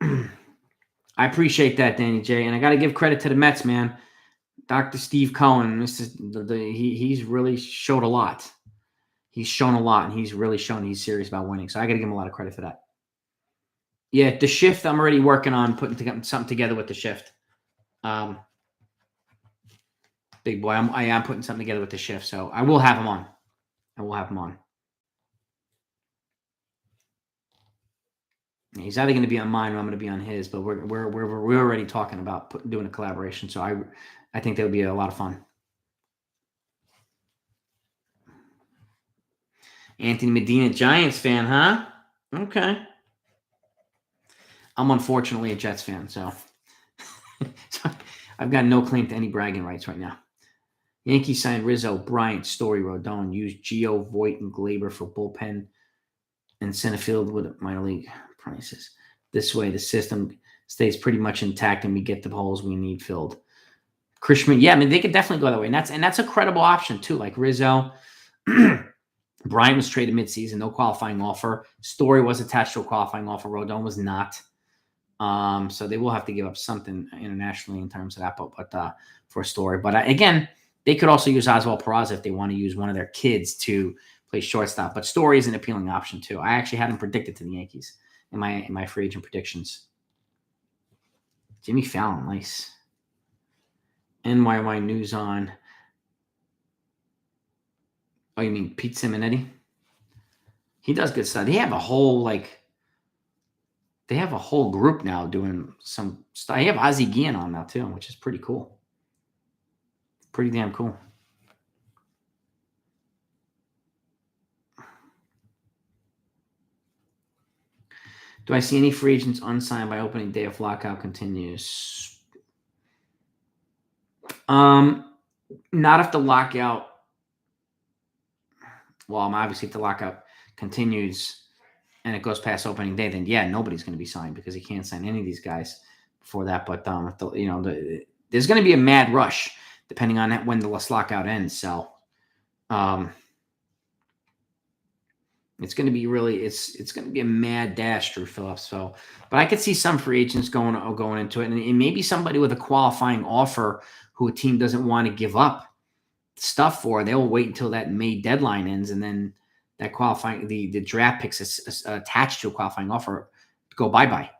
I appreciate that, Danny J. And I got to give credit to the Mets, man. Dr. Steve Cohen, he's really showed a lot. He's shown a lot, and he's really shown he's serious about winning. So I got to give him a lot of credit for that. Yeah, the shift, I'm already working on putting something together with the shift. Big boy, I am putting something together with the shift. So I will have him on. He's either going to be on mine or I'm going to be on his, but we're already talking about doing a collaboration. So I think that would be a lot of fun. Anthony Medina, Giants fan, huh? Okay. I'm unfortunately a Jets fan, so I've got no claim to any bragging rights right now. Yankees signed Rizzo, Bryant, Story, Rodon. Used Gio, Voit, and Glaber for bullpen and center field with minor league prices. This way, the system stays pretty much intact, and we get the holes we need filled. Krishman, yeah, I mean, they could definitely go that way, and that's a credible option too. Like Rizzo, Bryant was traded midseason, no qualifying offer. Story was attached to a qualifying offer. Rodon was not. So they will have to give up something internationally in terms of that, but for a Story. But again, they could also use Oswald Peraza if they want to use one of their kids to play shortstop. But Story is an appealing option too. I actually had him predicted to the Yankees in my free agent predictions. Jimmy Fallon, nice. NYY News on. Oh, you mean Pete Simonetti? He does good stuff. They have a whole group now doing some stuff. They have Ozzie Guillen on now too, which is pretty cool. Pretty damn cool. Do I see any free agents unsigned by opening day if lockout continues? Not if the lockout. Well, obviously if the lockout continues and it goes past opening day, then yeah, nobody's going to be signed because he can't sign any of these guys before that. But there's going to be a mad rush depending on when the lockout ends. So, it's going to be it's going to be a mad dash, Drew Phillips. So, but I could see some free agents going into it, and maybe somebody with a qualifying offer who a team doesn't want to give up stuff for. They'll wait until that May deadline ends, and then that qualifying the draft picks is attached to a qualifying offer go bye,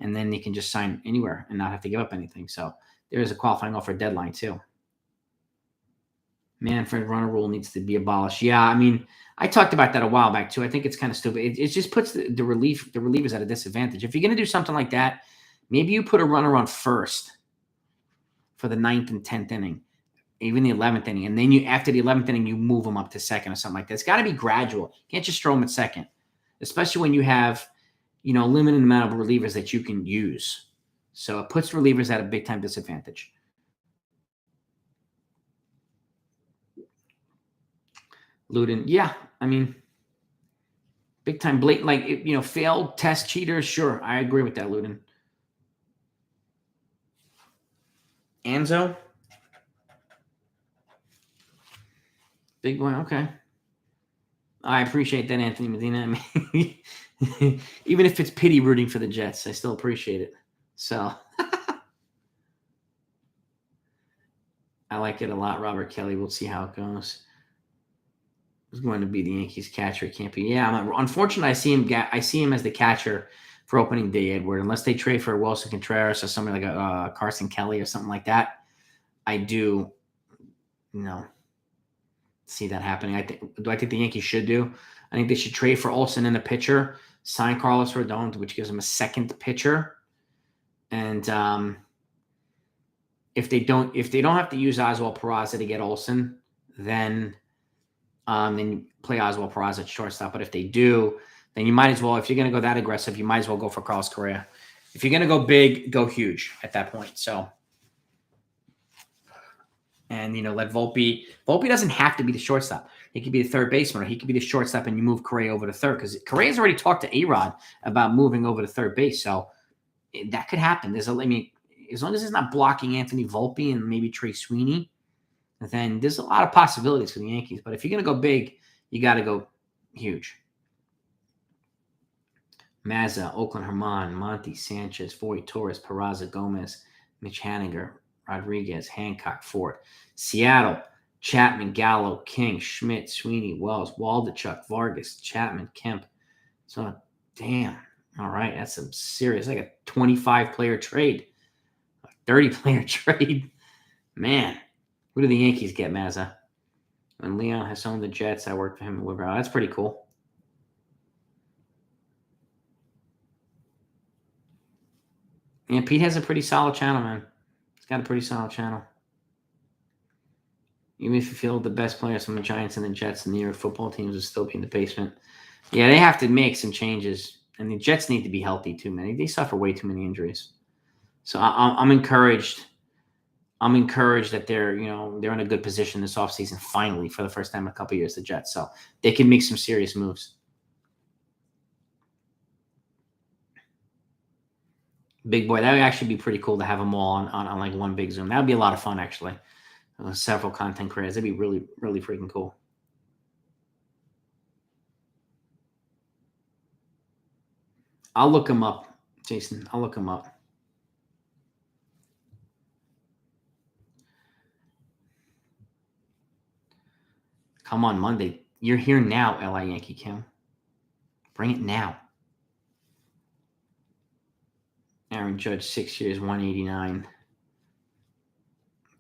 and then they can just sign anywhere and not have to give up anything. So there is a qualifying offer deadline too. Manfred runner rule needs to be abolished. Yeah, I mean, I talked about that a while back too. I think it's kind of stupid. It just puts the relievers at a disadvantage. If you're going to do something like that, maybe you put a runner on first for the 9th and 10th inning, even the 11th inning, and then after the 11th inning, you move them up to second or something like that. It's got to be gradual. You can't just throw them at second, especially when you have, a limited amount of relievers that you can use. So it puts relievers at a big time disadvantage. Luden, yeah, I mean, big time blatant, failed test cheaters. Sure, I agree with that, Luden. Anzo, big boy. Okay, I appreciate that, Anthony Medina. I mean, even if it's pity rooting for the Jets, I still appreciate it. So I like it a lot. Robert Kelly. We'll see how it goes. Who's going to be the Yankees catcher? Can't be. Yeah, unfortunately, I see him as the catcher for opening day, Edward. Unless they trade for Wilson Contreras or somebody like a Carson Kelly or something like that, I do, see that happening. I think the Yankees should do? I think they should trade for Olsen and a pitcher, sign Carlos Rodon, which gives them a second pitcher, and if they don't have to use Oswald Peraza to get Olsen, then you play Oswald Peraza at shortstop. But if they do, then you might as well, if you're going to go that aggressive, you might as well go for Carlos Correa. If you're going to go big, go huge at that point. So, and, let Volpe doesn't have to be the shortstop. He could be the third baseman, or he could be the shortstop and you move Correa over to third, because Correa's already talked to A-Rod about moving over to third base. So that could happen. As long as it's not blocking Anthony Volpe and maybe Trey Sweeney, then there's a lot of possibilities for the Yankees. But if you're going to go big, you got to go huge. Mazza, Oakland Herman, Monty, Sanchez, Voit, Torres, Peraza, Gomez, Mitch Haniger, Rodriguez, Hancock, Ford. Seattle, Chapman, Gallo, King, Schmidt, Sweeney, Wells, Waldachuk, Vargas, Chapman, Kemp. So, damn. All right, that's some serious, like a 25-player trade, a 30-player trade. Man, who do the Yankees get, Mazza? When Leon has owned the Jets, I worked for him at Woodrow. That's pretty cool. And Pete has a pretty solid channel, man. He's got a pretty solid channel. Even if you feel the best players from the Giants and the Jets and the New York football teams will still be in the basement. Yeah, they have to make some changes. And the Jets need to be healthy too, man. They suffer way too many injuries. So I'm encouraged. I'm encouraged that they're in a good position this offseason, finally, for the first time in a couple of years, the Jets. So they can make some serious moves. Big boy, that would actually be pretty cool to have them all on like one big Zoom. That would be a lot of fun, actually. Several content creators. That'd be really, really freaking cool. I'll look him up, Jason. I'll look him up. Come on, Monday. You're here now, LI Yankee Kim. Bring it now. Aaron Judge, 6 years, 189.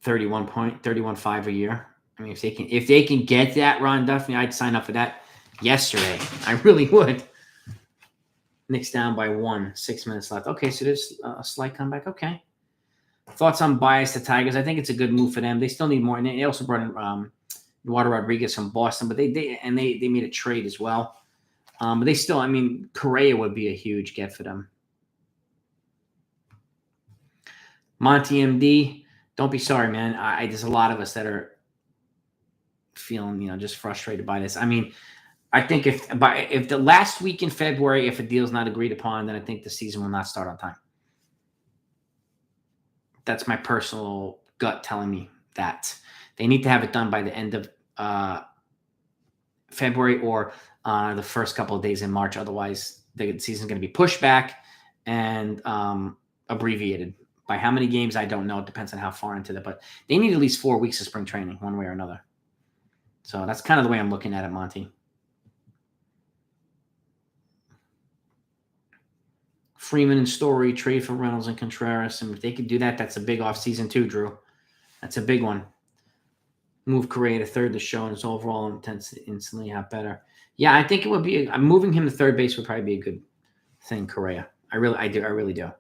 31.5 a year. I mean, if they can get that, Ron Duffy, I'd sign up for that yesterday. I really would. Knicks down by 1, 6 minutes left. Okay, so there's a slight comeback. Okay. Thoughts on bias the Tigers? I think it's a good move for them. They still need more, and they also brought in Eduardo Rodriguez from Boston, but they made a trade as well. But they still, I mean, Correa would be a huge get for them. Monty MD, don't be sorry, man. There's a lot of us that are feeling, just frustrated by this. I mean, I think if the last week in February, if a deal's not agreed upon, then I think the season will not start on time. That's my personal gut telling me that. They need to have it done by the end of February or the first couple of days in March. Otherwise, the season's going to be pushed back and abbreviated. By how many games, I don't know. It depends on how far into that. But they need at least 4 weeks of spring training, one way or another. So that's kind of the way I'm looking at it, Monty. Freeman and Story, trade for Reynolds and Contreras. And if they could do that, that's a big offseason too, Drew. That's a big one. Move Correa to third to show his overall intensity instantly have better. Yeah, I think it would be. Moving him to third base would probably be a good thing, Correa. I really do.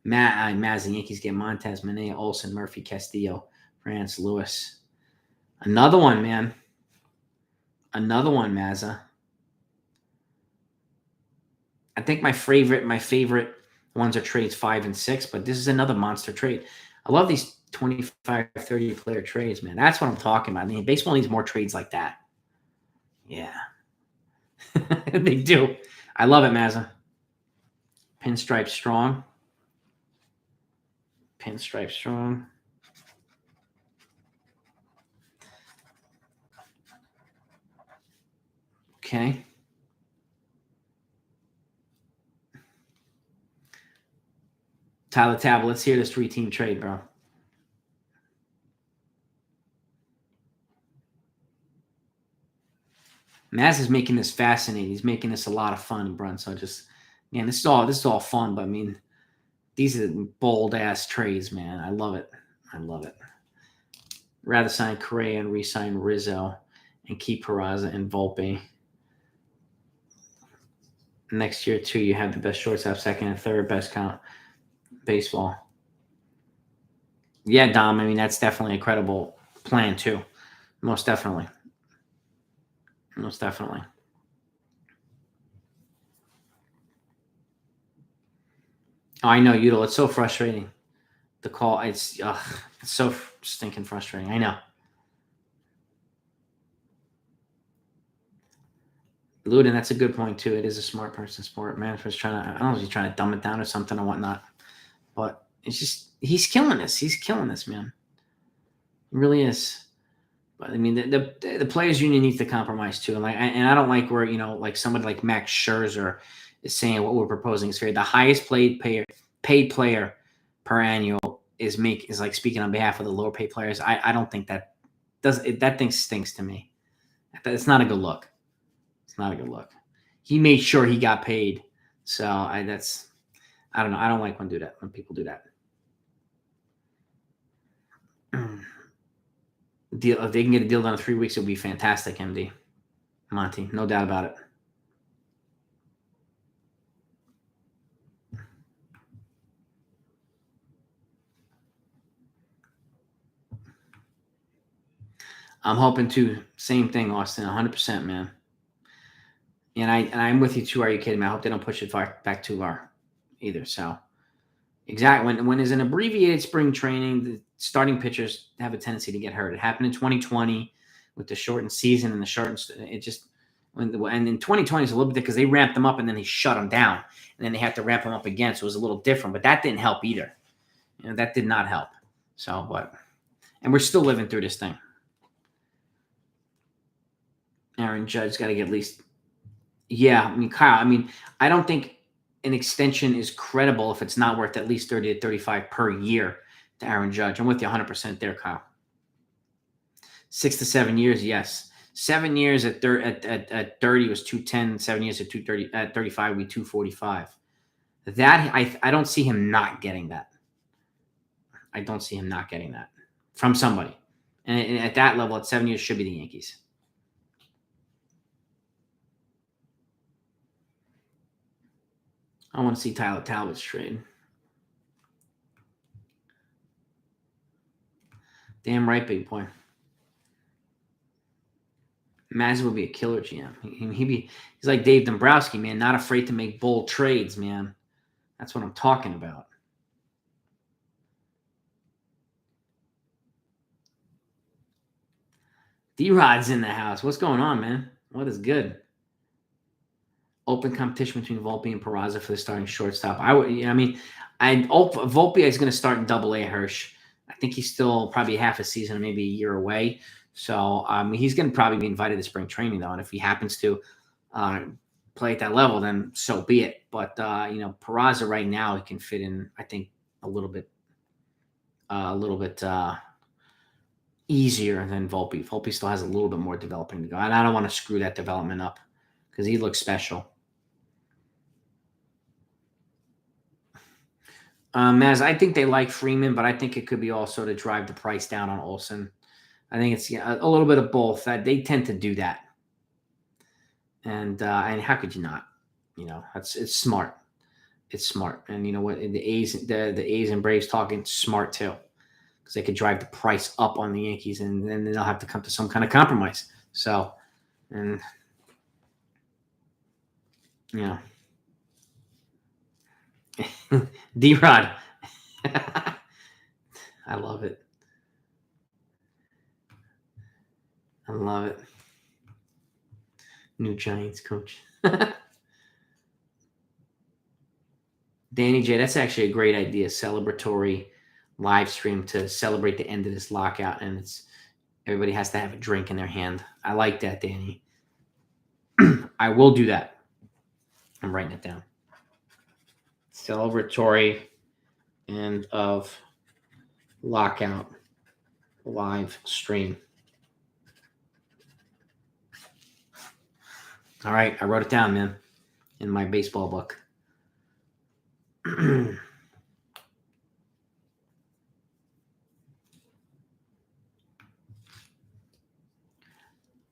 Mazza, Yankees get Montez, Manaea, Olsen, Murphy, Castillo, France, Lewis. Another one, man. Another one, Mazza. I think my favorite ones are trades 5 and 6, but this is another monster trade. I love these 25, 30 player trades, man. That's what I'm talking about. I mean, baseball needs more trades like that. Yeah. They do. I love it, Mazza. Pinstripe strong. Pinstripe strong. Okay. Tyler Tab, let's hear this 3-team trade, bro. Maz is making this fascinating. He's making this a lot of fun, Brun. So just, man, this is all fun. But I mean, these are bold ass trades, man. I love it. I love it. Rather sign Correa and re-sign Rizzo and keep Peraza and Volpe. Next year, too, you have the best shortstop, second and third best count baseball. Yeah, Dom. I mean, that's definitely a credible plan, too. Most definitely. Most definitely. Oh, I know, Udall. It's so frustrating. The call, it's so stinking frustrating. I know. Luden, that's a good point, too. It is a smart person sport. Management's trying to, I don't know if he's trying to dumb it down or something or whatnot. But it's just, he's killing this. He's killing this, man. He really is. But I mean, the players' union needs to compromise too. And I don't like where like somebody like Max Scherzer is saying what we're proposing is fair. The highest paid player per annual is like speaking on behalf of the lower paid players. I don't think that that thing stinks to me. It's not a good look. It's not a good look. He made sure he got paid. So I don't know. I don't like when people do that. Deal if they can get a deal done in 3 weeks, it would be fantastic, MD. Monty, no doubt about it. I'm hoping to. Same thing, Austin. 100%, man. And I'm with you too. Are you kidding me? I hope they don't push it back too far either. So exactly when there's an abbreviated spring training, the starting pitchers have a tendency to get hurt. It happened in 2020 with the shortened season and the shortened. It just and in 2020 is a little bit because they ramped them up and then they shut them down and then they had to ramp them up again. So it was a little different, but that didn't help either. That did not help. So, and we're still living through this thing. Aaron Judge's got to get at least. Yeah, I mean, Kyle, I don't think an extension is credible if it's not worth at least 30 to 35 per year to Aaron Judge. I'm with you 100% there, Kyle. 6 to 7 years, yes. 7 years at 30 was 210. 7 years at 230 at 35 would be 245. That I don't see him not getting that. I don't see him not getting that from somebody. And at that level, at 7 years, should be the Yankees. I want to see Tyler Talbot's trade. Damn right, big boy. Mazza would be a killer GM. He's like Dave Dombrowski, man, not afraid to make bold trades, man. That's what I'm talking about. D-Rod's in the house. What's going on, man? What is good? Open competition between Volpe and Peraza for the starting shortstop. Volpe is going to start in Double-A, Hirsch. I think he's still probably half a season, maybe a year away. So he's going to probably be invited to spring training, though. And if he happens to play at that level, then so be it. But Peraza right now, he can fit in, I think, a little bit easier than Volpe. Volpe still has a little bit more developing to go, and I don't want to screw that development up because he looks special. Maz, I think they like Freeman, but I think it could be also to drive the price down on Olsen. I think it's a little bit of both. They tend to do that, and how could you not? It's smart. It's smart, and you know what? The A's and Braves talking smart too, because they could drive the price up on the Yankees, and then they'll have to come to some kind of compromise. So, and D-Rod. I love it. I love it. New Giants coach. Danny J, that's actually a great idea. Celebratory live stream to celebrate the end of this lockout, and everybody has to have a drink in their hand. I like that, Danny. I will do that. I'm writing it down. Celebratory end of lockout live stream. All right, I wrote it down, man, in my baseball book.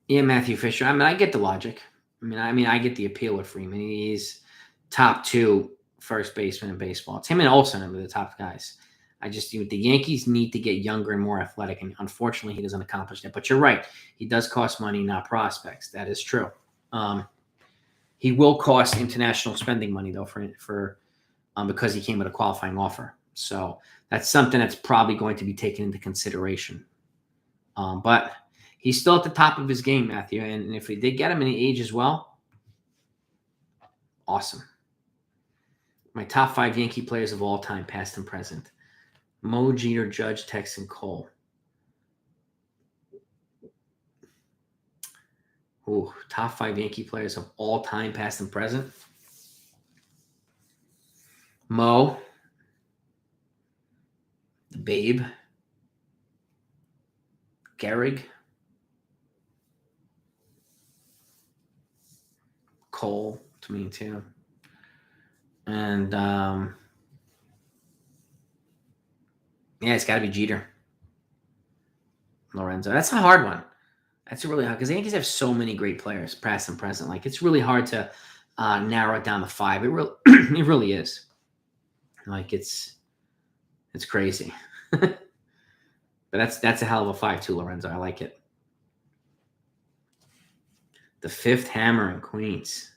Yeah, Matthew Fisher. I get the logic. I get the appeal of Freeman. He's top 2 first baseman in baseball. It's him and Olsen are the top guys. The Yankees need to get younger and more athletic, and unfortunately, he doesn't accomplish that. But you're right. He does cost money, not prospects. That is true. He will cost international spending money, though, for because he came with a qualifying offer. So that's something that's probably going to be taken into consideration. But he's still at the top of his game, Matthew. And if we did get him in the age as well, awesome. My top 5 Yankee players of all time, past and present. Mo, Jeter, Judge, Tex, and Cole. Ooh, top 5 Yankee players of all time, past and present. Mo, the Babe, Gehrig, Cole, to me too, and it's got to be Jeter, Lorenzo. That's a hard one. That's really hard because the Yankees have so many great players, past and present. Like, it's really hard to narrow it down to 5. It really is. Like, it's crazy. But that's a hell of a 5 too, Lorenzo. I like it. The fifth hammer in Queens.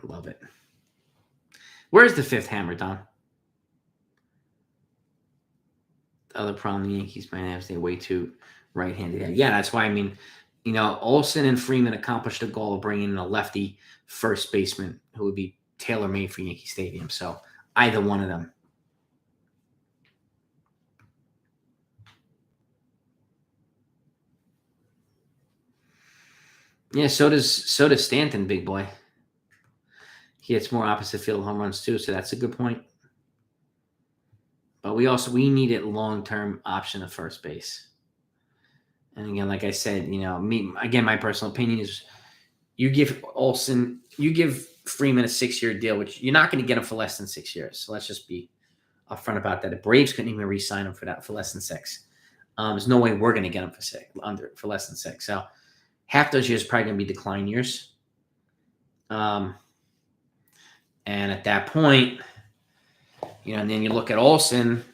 I love it. Where's the fifth hammer, Don? The other problem the Yankees might have is they're way too right-handed. Yeah, that's why, I mean, Olsen and Freeman accomplished the goal of bringing in a lefty first baseman who would be tailor-made for Yankee Stadium. So either one of them. Yeah, so does Stanton, big boy. He hits more opposite field home runs too, so that's a good point. But we need a long-term option at first base. And again, like I said, my personal opinion is you give Freeman a 6-year deal, which you're not going to get him for less than 6 years. So let's just be upfront about that. The Braves couldn't even re-sign him for less than 6. There's no way we're going to get him for less than 6. So half those years are probably going to be decline years. And at that point, and then you look at Olsen,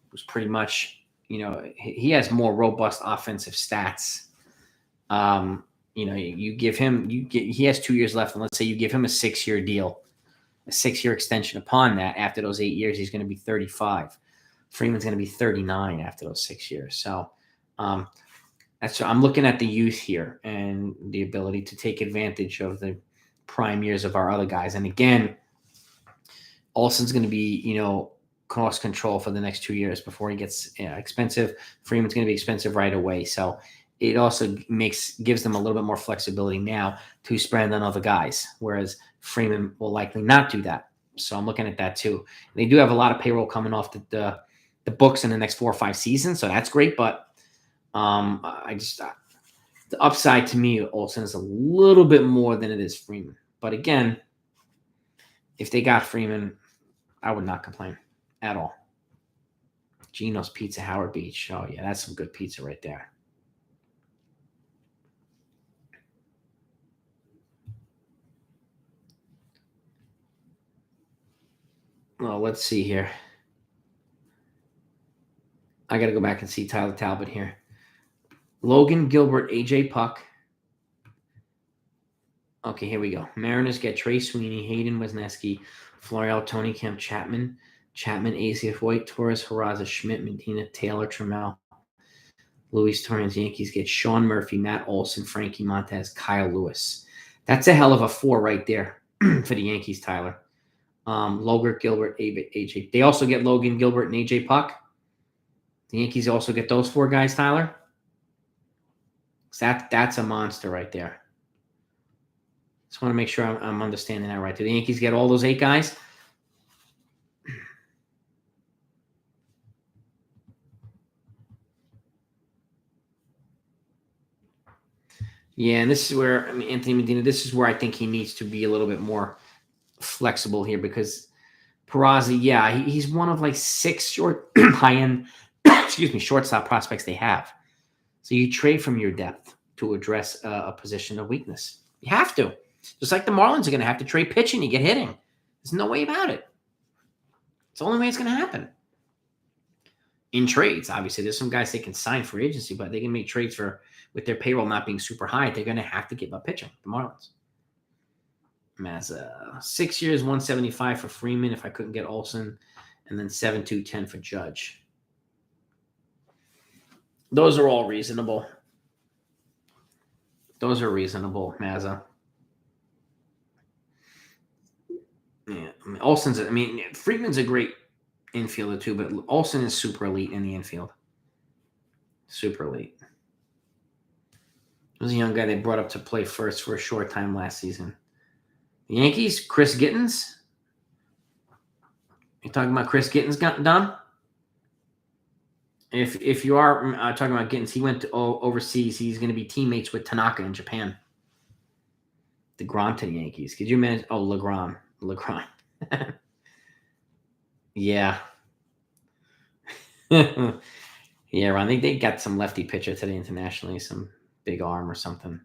who's pretty much, he has more robust offensive stats. You give him, he has 2 years left, and let's say you give him a 6-year deal, a 6-year extension upon that. After those 8 years, he's going to be 35. Freeman's going to be 39 after those 6 years. So I'm looking at the youth here and the ability to take advantage of the prime years of our other guys. And again, Olsen's going to be, cost control for the next 2 years before he gets expensive. Freeman's going to be expensive right away. So it also gives them a little bit more flexibility now to spend on other guys, whereas Freeman will likely not do that. So I'm looking at that too. They do have a lot of payroll coming off the books in the next 4 or 5 seasons, so that's great. But the upside to me, Olsen, is a little bit more than it is Freeman. But again, if they got Freeman, I would not complain at all. Gino's Pizza, Howard Beach. Oh, yeah, that's some good pizza right there. Well, let's see here. I got to go back and see Tyler Talbot here. Logan Gilbert, AJ Puck. Okay, here we go. Mariners get Trey Sweeney, Hayden Wesneski, Florial, Tony Kemp, Chapman, ACF White, Torres, Haraza, Schmidt, Medina, Taylor, Trammell, Luis Torrens. Yankees get Sean Murphy, Matt Olson, Frankie Montez, Kyle Lewis. That's a hell of a 4 right there for the Yankees, Tyler. Logan Gilbert, AJ. They also get Logan Gilbert and AJ Puck. The Yankees also get those 4 guys, Tyler. So that's a monster right there. Just want to make sure I'm understanding that right. Do the Yankees get all those 8 guys? Yeah, and this is where, Anthony Medina, this is where I think he needs to be a little bit more flexible here, because Peraza, yeah, he's one of like 6 short high-end shortstop prospects they have. So you trade from your depth to address a position of weakness. You have to. Just like the Marlins are going to have to trade pitching to get hitting. There's no way about it. It's the only way it's going to happen. In trades, obviously, there's some guys they can sign for agency, but they can make trades with their payroll not being super high. They're going to have to give up pitching, the Marlins. Mazza, 6 years, 175 for Freeman if I couldn't get Olsen, and then 7-2-10 for Judge. Those are all reasonable. Those are reasonable, Mazza. Yeah, Freeman's a great infielder too, but Olsen is super elite in the infield. Super elite. He was a young guy they brought up to play first for a short time last season. The Yankees, Chris Gittens. You talking about Chris Gittens, Don? If you are talking about Gittens, he went to overseas. He's going to be teammates with Tanaka in Japan. DeGrom to the Yankees. Could you imagine? Oh, LeGrom. Yeah. Yeah, Ron. They got some lefty pitcher today internationally, some big arm or something.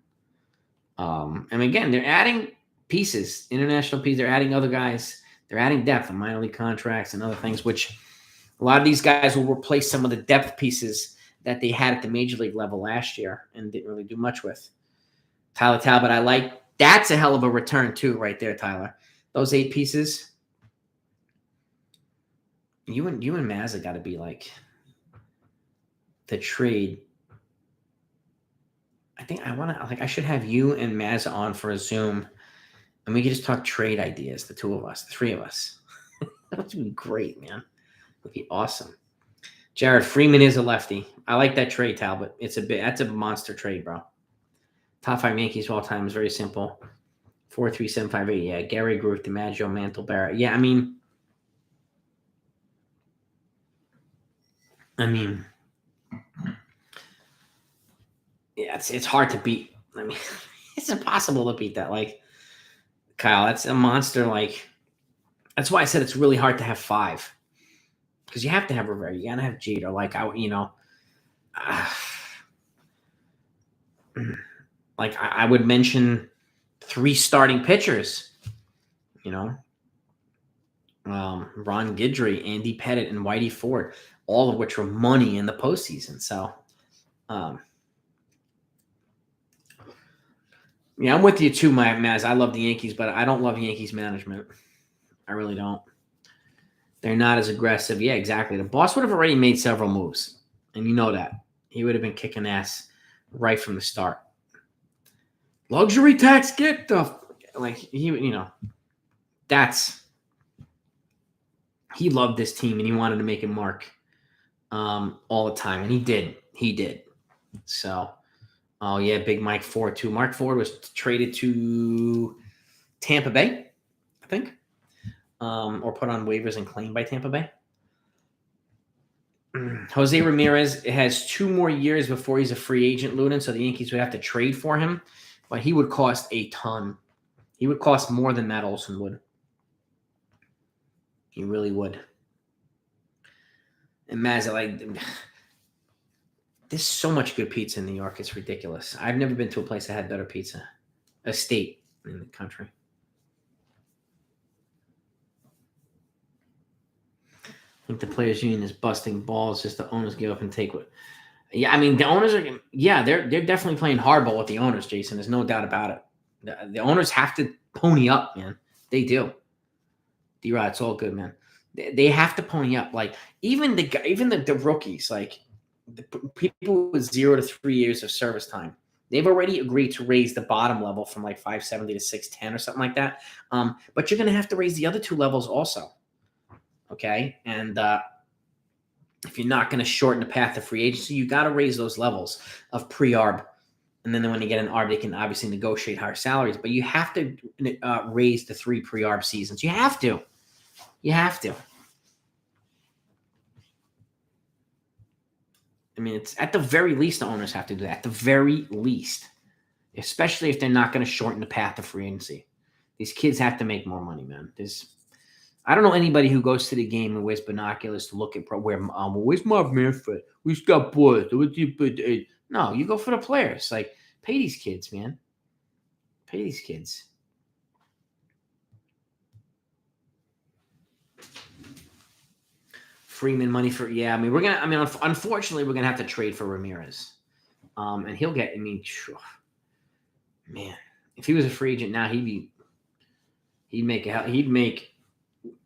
And again, they're adding pieces, international pieces. They're adding other guys. They're adding depth and minor league contracts and other things, which a lot of these guys will replace some of the depth pieces that they had at the major league level last year and didn't really do much with. Tyler Talbot, I like. That's a hell of a return too, right there, Tyler. Those 8 pieces. You and Mazza got to be like the trade. I think I should have you and Mazza on for a Zoom, and we could just talk trade ideas. The 2 of us, the 3 of us. That would be great, man. Would be awesome. Jared, Freeman is a lefty. I like that trade, Talbot. That's a monster trade, bro. Top 5 Yankees of all time is very simple. 4, 3, 7, 5, 8. Yeah, Gary, Rourke, DiMaggio, Mantle, Barrett. Yeah, I mean, yeah, it's hard to beat. I mean, it's impossible to beat that. Like, Kyle, that's a monster. Like, that's why I said it's really hard to have 5. Because you have to have Rivera. You gotta have Jeter. Like, I would mention 3 starting pitchers. Ron Guidry, Andy Pettitte, and Whitey Ford, all of which were money in the postseason. So, yeah, I'm with you too, Maz. I love the Yankees, but I don't love Yankees management. I really don't. They're not as aggressive. Yeah, exactly. The boss would have already made several moves, and you know that. He would have been kicking ass right from the start. Luxury tax, get the like he loved this team and he wanted to make it mark all the time, and he did. So, oh yeah, Big Mike Ford too. Mark Ford was traded to Tampa Bay, I think, or put on waivers and claimed by Tampa Bay. Jose Ramirez has 2 more years before he's a free agent, Luden, so the Yankees would have to trade for him, but he would cost a ton. He would cost more than Matt Olson would. He really would. And Mazza, like, there's so much good pizza in New York. It's ridiculous. I've never been to a place that had better pizza. A state in the country. I think the players' union is busting balls. Just the owners give up and take what. Yeah, I mean, the owners are. Yeah, they're definitely playing hardball with the owners, Jason. There's no doubt about it. The owners have to pony up, man. They do. D-Rod, it's all good, man. They have to pony up. Like, even the rookies, like the people with 0 to 3 years of service time, they've already agreed to raise the bottom level from like 570 to 610 or something like that. But you're going to have to raise the other 2 levels also. Okay, and if you're not going to shorten the path to free agency, you got to raise those levels of pre-arb. And then when you get an ARB, they can obviously negotiate higher salaries. But you have to raise the 3 pre-ARB seasons. You have to. I mean, it's at the very least, the owners have to do that. At the very least. Especially if they're not going to shorten the path to free agency. These kids have to make more money, man. I don't know anybody who goes to the game and wears binoculars to look at where's Marv Manfred? Where's got boys? No, you go for the players. Like, pay these kids, man. Pay these kids. Freeman money for unfortunately we're gonna have to trade for Ramirez. And he'll get, man, if he was a free agent now, he'd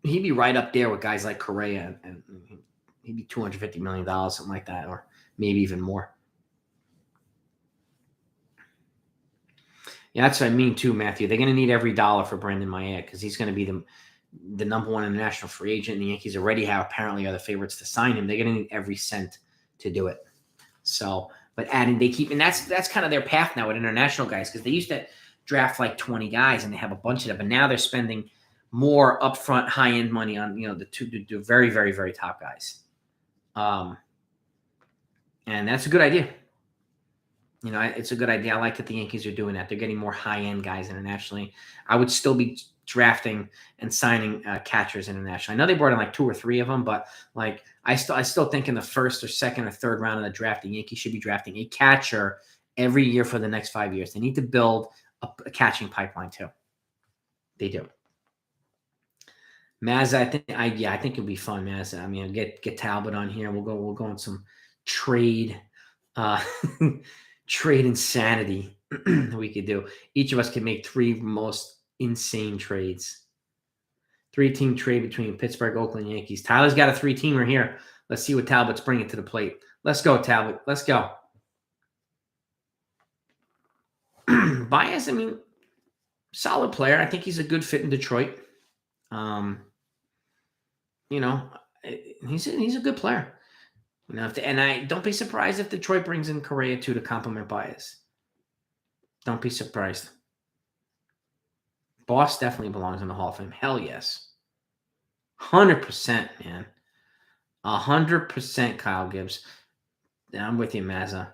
be right up there with guys like Correa, and he'd be $250 million, something like that, or maybe even more. Yeah, that's what I mean too, Matthew. They're going to need every dollar for Brandon Mayette because he's going to be the number 1 international free agent. And the Yankees already apparently are the favorites to sign him. They're going to need every cent to do it. So, but adding, and that's kind of their path now with international guys, because they used to draft like 20 guys and they have a bunch of them, but now they're spending more upfront high-end money on, the very, very, very top guys. And that's a good idea. It's a good idea. I like that the Yankees are doing that. They're getting more high-end guys internationally. I would still be drafting and signing catchers internationally. I know they brought in like 2 or 3 of them, but like I still think in the first or second or third round of the draft, the Yankees should be drafting a catcher every year for the next 5 years. They need to build a catching pipeline too. They do. Mazza, I think it'll be fun, Mazza. I mean, get Talbot on here. We'll go on some trade trade insanity we could do. Each of us can make 3 most insane trades. 3-team trade between Pittsburgh, Oakland, Yankees. Tyler's got a 3-teamer here. Let's see what Talbot's bringing to the plate. Let's go, Talbot. Let's go. Baez, I mean, solid player. I think he's a good fit in Detroit. You know, he's a good player. You know, and I don't be surprised if Detroit brings in Correa too to complement Baez. Don't be surprised. Boss definitely belongs in the Hall of Fame. Hell yes. 100%, man. 100%, Kyle Gibbs. Yeah, I'm with you, Mazza.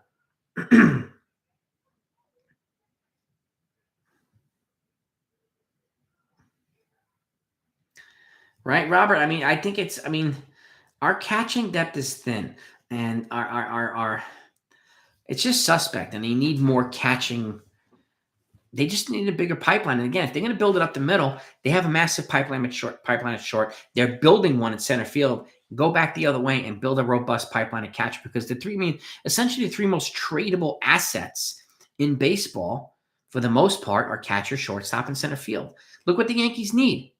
Right, Robert? I mean, I think our catching depth is thin, and our it's just suspect, and they need more catching. They just need a bigger pipeline. And again, if they're going to build it up the middle, they have a massive pipeline at short. They're building one in center field. Go back the other way and build a robust pipeline of catch, because essentially the 3 most tradable assets in baseball, for the most part, are catcher, shortstop, and center field. Look what the Yankees need.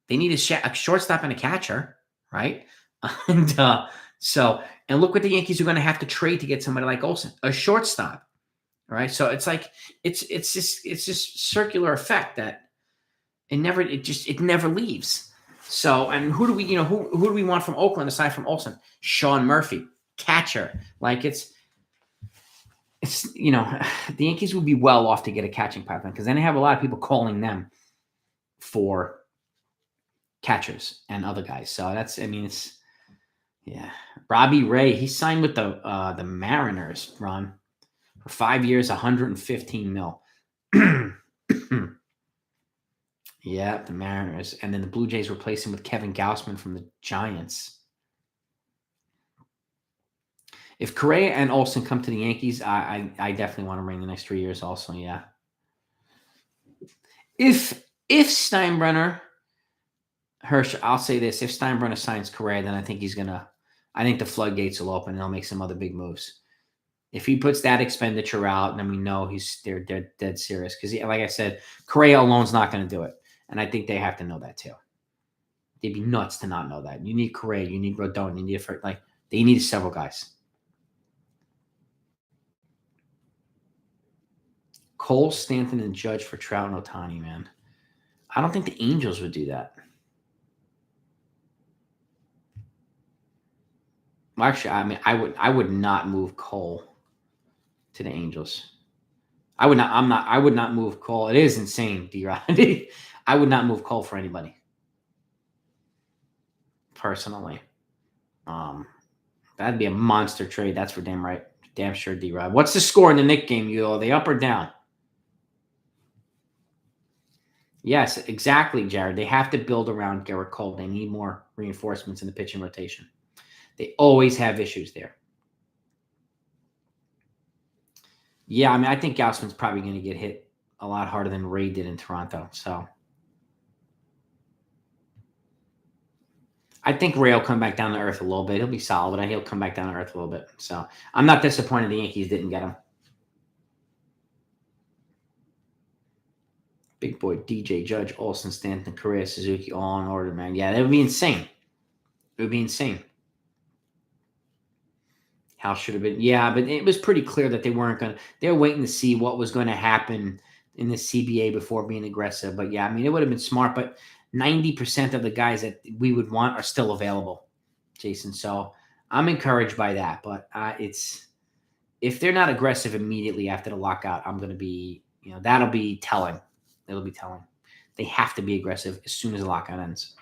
They need a shortstop and a catcher, right? And look what the Yankees are going to have to trade to get somebody like Olsen, a shortstop. All right. So it's like it's this circular effect that it never leaves. So, and who do we want from Oakland aside from Olsen? Sean Murphy, catcher. Like it's the Yankees would be well off to get a catching pipeline, because then they have a lot of people calling them for catchers and other guys. So Robbie Ray, he signed with the Mariners, Ron, for 5 years, $115 million. Yeah, the Mariners. And then the Blue Jays replaced him with Kevin Gausman from the Giants. If Correa and Olsen come to the Yankees, I definitely want to ring the next 3 years also, yeah. If Steinbrenner, Hirsch, I'll say this. If Steinbrenner signs Correa, then I think the floodgates will open and they'll make some other big moves. If he puts that expenditure out, then we know they're dead serious. Because, like I said, Correa alone's not going to do it. And I think they have to know that too. They'd be nuts to not know that. You need Correa, you need Rodon, you need they need several guys. Cole, Stanton, and Judge for Trout and Ohtani, man. I don't think the Angels would do that. Well, actually, I mean, I would not move Cole to the Angels. I would not move Cole. It is insane, D-Rod. I would not move Cole for anybody. Personally. That'd be a monster trade. That's for damn right. Damn sure, D-Rod. What's the score in the Knick game, you? Are they up or down? Yes, exactly, Jared. They have to build around Garrett Cole. They need more reinforcements in the pitching rotation. They always have issues there. Yeah, I mean, I think Gausman's probably going to get hit a lot harder than Ray did in Toronto. So I think Ray will come back down to earth a little bit. He'll be solid, but he'll come back down to earth a little bit. So I'm not disappointed the Yankees didn't get him. Big boy, DJ, Judge, Olsen, Stanton, Correa, Suzuki, all in order, man. Yeah, that would be insane. It would be insane. House should have been. Yeah, but it was pretty clear that they were waiting to see what was going to happen in the CBA before being aggressive. But yeah, I mean, it would have been smart, but 90% of the guys that we would want are still available, Jason. So I'm encouraged by that. But if they're not aggressive immediately after the lockout, I'm going to be, that'll be telling. It'll be telling. They have to be aggressive as soon as the lockout ends.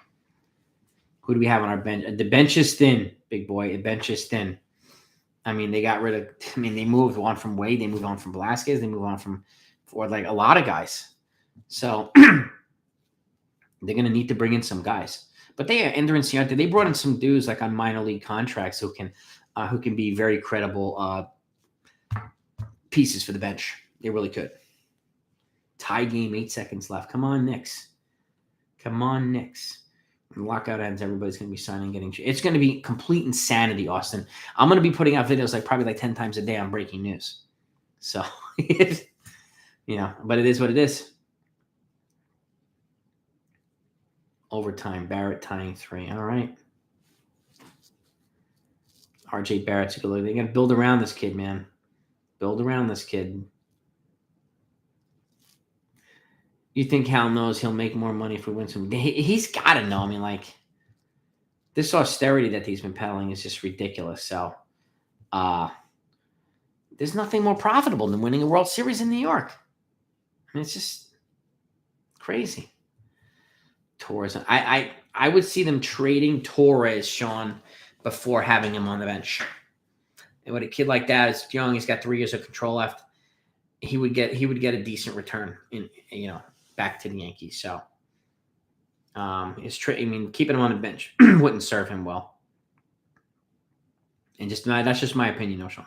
Who do we have on our bench? The bench is thin, big boy. The bench is thin. I mean, they moved on from Wade. They moved on from Velasquez. They moved on for like a lot of guys. So they're going to need to bring in some guys. But they brought in some dudes like on minor league contracts who can be very credible pieces for the bench. They really could. Tie game, 8 seconds left. Come on, Knicks. When the lockout ends, everybody's going to be signing, getting. It's going to be complete insanity, Austin. I'm going to be putting out videos probably 10 times a day on breaking news. So, but it is what it is. Overtime, Barrett tying 3. All right. RJ Barrett's a good look. They got to build around this kid, man. Build around this kid. You think Hal knows he'll make more money if we win some? He's got to know. I mean, this austerity that he's been peddling is just ridiculous. So, there's nothing more profitable than winning a World Series in New York. I mean, it's just crazy. Torres. I would see them trading Torres, Sean, before having him on the bench. And when a kid like that is young, he's got 3 years of control left. He would get a decent return back to the Yankees. So, keeping him on the bench wouldn't serve him well. And that's just my opinion, no, Sean.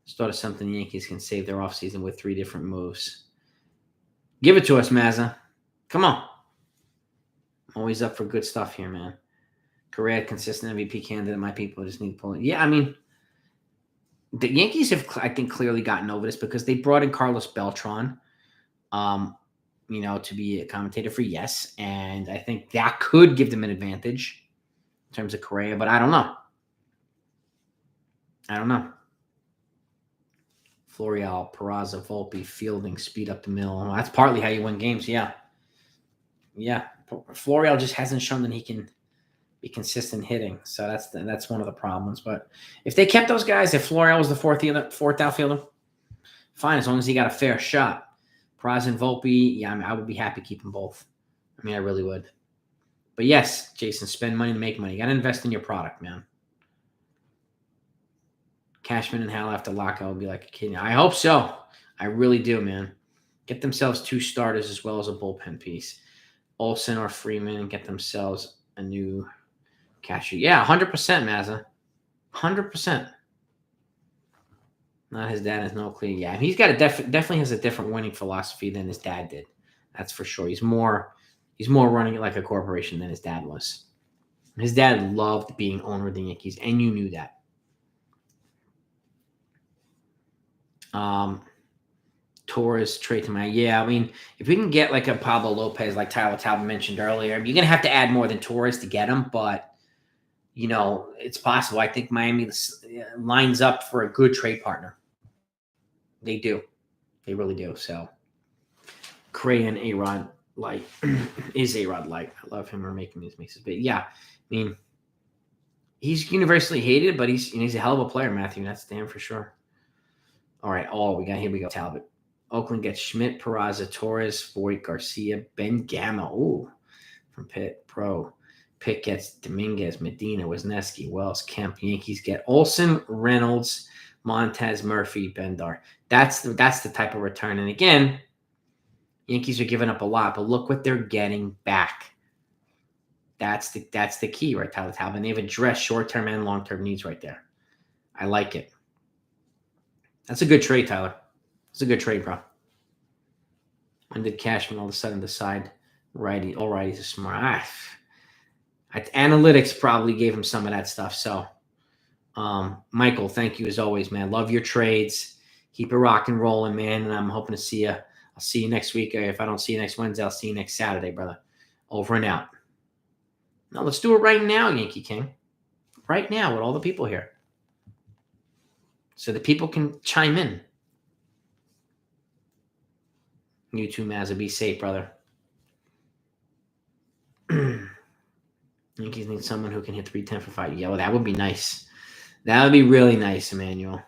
Just thought of something the Yankees can save their offseason with 3 different moves. Give it to us, Mazza. Come on. Always up for good stuff here, man. Correa, consistent MVP candidate. My people just need to pull it. Yeah, I mean, the Yankees have, I think, clearly gotten over this because they brought in Carlos Beltran, to be a commentator for Yes. And I think that could give them an advantage in terms of Correa, but I don't know. Florial, Peraza, Volpe, fielding, speed up the middle. That's partly how you win games. Yeah. Florial just hasn't shown that he can be consistent hitting. So that's one of the problems. But if they kept those guys, if Florial was the fourth outfielder, fine, as long as he got a fair shot. Peraza and Volpe, I would be happy keeping both. I mean, I really would. But yes, Jason, spend money to make money. You got to invest in your product, man. Cashman and Hal after lockout will be like a kid. I hope so. I really do, man. Get themselves 2 starters as well as a bullpen piece. Olsen or Freeman and get themselves a new catcher. Yeah, 100%, Mazza. 100%. Not his dad has no clue. Yeah, he's got definitely has a different winning philosophy than his dad did. That's for sure. He's more running it like a corporation than his dad was. His dad loved being owner of the Yankees, and you knew that. Torres, Trey to my. Yeah, I mean, if we can get like a Pablo Lopez, like Tyler Talbot mentioned earlier, you're going to have to add more than Torres to get him, but, it's possible. I think Miami lines up for a good trade partner. They do. They really do. So, Cray and A-Rod Light is A-Rod Light. I love him for making these mixes. But, yeah, I mean, he's universally hated, but he's a hell of a player, Matthew. That's damn for sure. All right. Here we go. Talbot. Oakland gets Schmidt, Peraza, Torres, Voigt, Garcia, Ben Gamma. Ooh, from Pitt Pro. Pitt gets Dominguez, Medina, Wisniewski, Wells, Kemp. Yankees get Olsen, Reynolds, Montez, Murphy, Bendar. That's the type of return. And again, Yankees are giving up a lot, but look what they're getting back. That's the key, right, Tyler Talbot? And they've addressed short-term and long-term needs right there. I like it. That's a good trade, Tyler. It's a good trade, bro. When did Cashman all of a sudden decide righty? All righties are smart. Analytics probably gave him some of that stuff. So, Michael, thank you as always, man. Love your trades. Keep it rock and rolling, man. And I'm hoping to see you. I'll see you next week. If I don't see you next Wednesday, I'll see you next Saturday, brother. Over and out. Now let's do it right now, Yankee King. Right now with all the people here. So the people can chime in. You too, Mazza. Be safe, brother. Yankees need someone who can hit 310 for 5. Yeah, well, that would be nice. That would be really nice, Emmanuel.